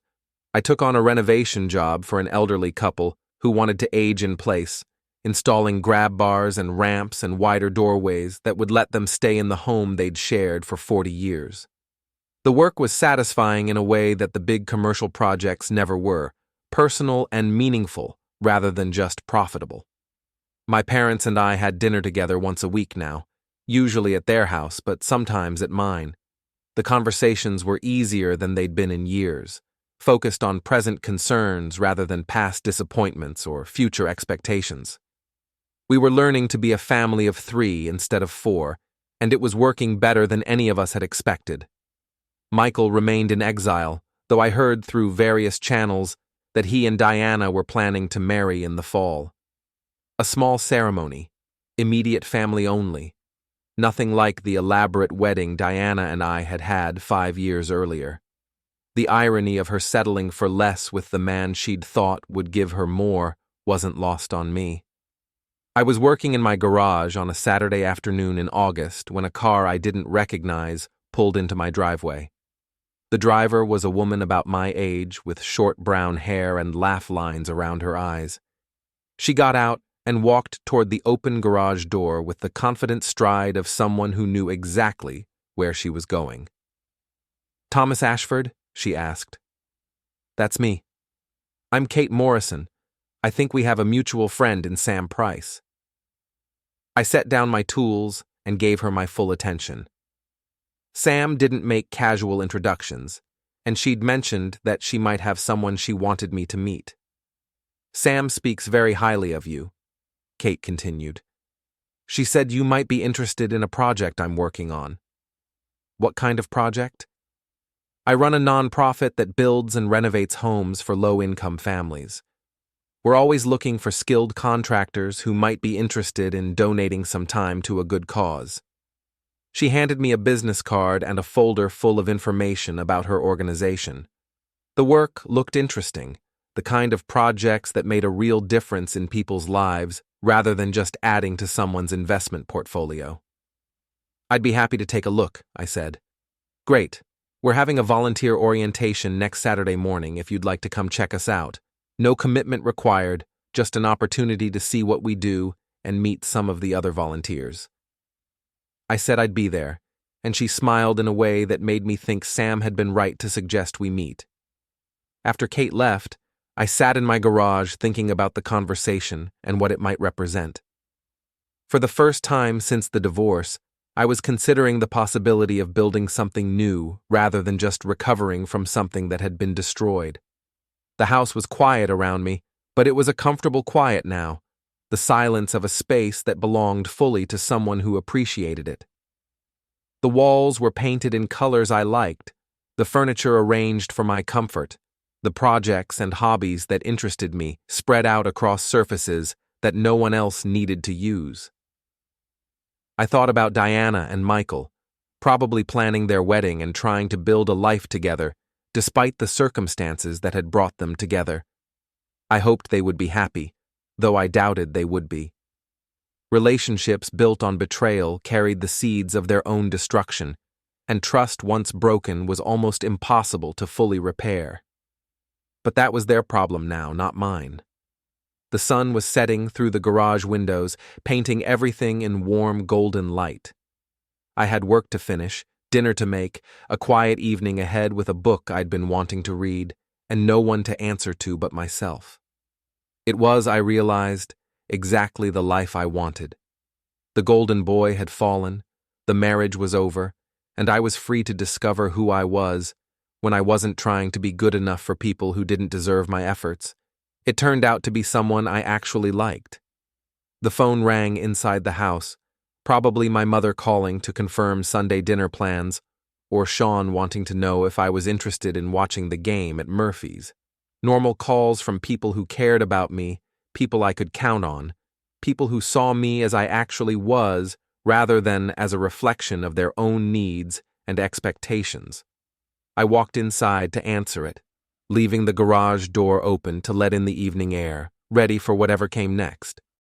I took on a renovation job for an elderly couple who wanted to age in place, installing grab bars and ramps and wider doorways that would let them stay in the home they'd shared for 40 years. The work was satisfying in a way that the big commercial projects never were, personal and meaningful rather than just profitable. My parents and I had dinner together once a week now, usually at their house, but sometimes at mine. The conversations were easier than they'd been in years, focused on present concerns rather than past disappointments or future expectations. We were learning to be a family of 3 instead of 4, and it was working better than any of us had expected. Michael remained in exile, though I heard through various channels that he and Diana were planning to marry in the fall. A small ceremony, immediate family only, nothing like the elaborate wedding Diana and I had had 5 years earlier. The irony of her settling for less with the man she'd thought would give her more wasn't lost on me. I was working in my garage on a Saturday afternoon in August when a car I didn't recognize pulled into my driveway. The driver was a woman about my age with short brown hair and laugh lines around her eyes. She got out and walked toward the open garage door with the confident stride of someone who knew exactly where she was going. "Thomas Ashford?" she asked. "That's me. I'm Kate Morrison. I think we have a mutual friend in Sam Price." I set down my tools and gave her my full attention. Sam didn't make casual introductions, and she'd mentioned that she might have someone she wanted me to meet. "Sam speaks very highly of you," Kate continued. "She said you might be interested in a project I'm working on." "What kind of project?" "I run a nonprofit that builds and renovates homes for low-income families. We're always looking for skilled contractors who might be interested in donating some time to a good cause." She handed me a business card and a folder full of information about her organization. The work looked interesting, the kind of projects that made a real difference in people's lives rather than just adding to someone's investment portfolio. "I'd be happy to take a look," I said. "Great. We're having a volunteer orientation next Saturday morning if you'd like to come check us out. No commitment required, just an opportunity to see what we do and meet some of the other volunteers." I said I'd be there, and she smiled in a way that made me think Sam had been right to suggest we meet. After Kate left, I sat in my garage thinking about the conversation and what it might represent. For the first time since the divorce, I was considering the possibility of building something new rather than just recovering from something that had been destroyed. The house was quiet around me, but it was a comfortable quiet now, the silence of a space that belonged fully to someone who appreciated it. The walls were painted in colors I liked, the furniture arranged for my comfort, the projects and hobbies that interested me spread out across surfaces that no one else needed to use. I thought about Diana and Michael, probably planning their wedding and trying to build a life together, despite the circumstances that had brought them together. I hoped they would be happy, though I doubted they would be. Relationships built on betrayal carried the seeds of their own destruction, and trust once broken was almost impossible to fully repair. But that was their problem now, not mine. The sun was setting through the garage windows, painting everything in warm golden light. I had work to finish, dinner to make, a quiet evening ahead with a book I'd been wanting to read, and no one to answer to but myself. It was, I realized, exactly the life I wanted. The golden boy had fallen, The marriage was over, and I was free to discover who I was when I wasn't trying to be good enough for people who didn't deserve my efforts. It turned out to be someone I actually liked. The phone rang inside the house, probably my mother calling to confirm Sunday dinner plans, or Sean wanting to know if I was interested in watching the game at Murphy's. Normal calls from people who cared about me, people I could count on, people who saw me as I actually was rather than as a reflection of their own needs and expectations. I walked inside to answer it, leaving the garage door open to let in the evening air, ready for whatever came next.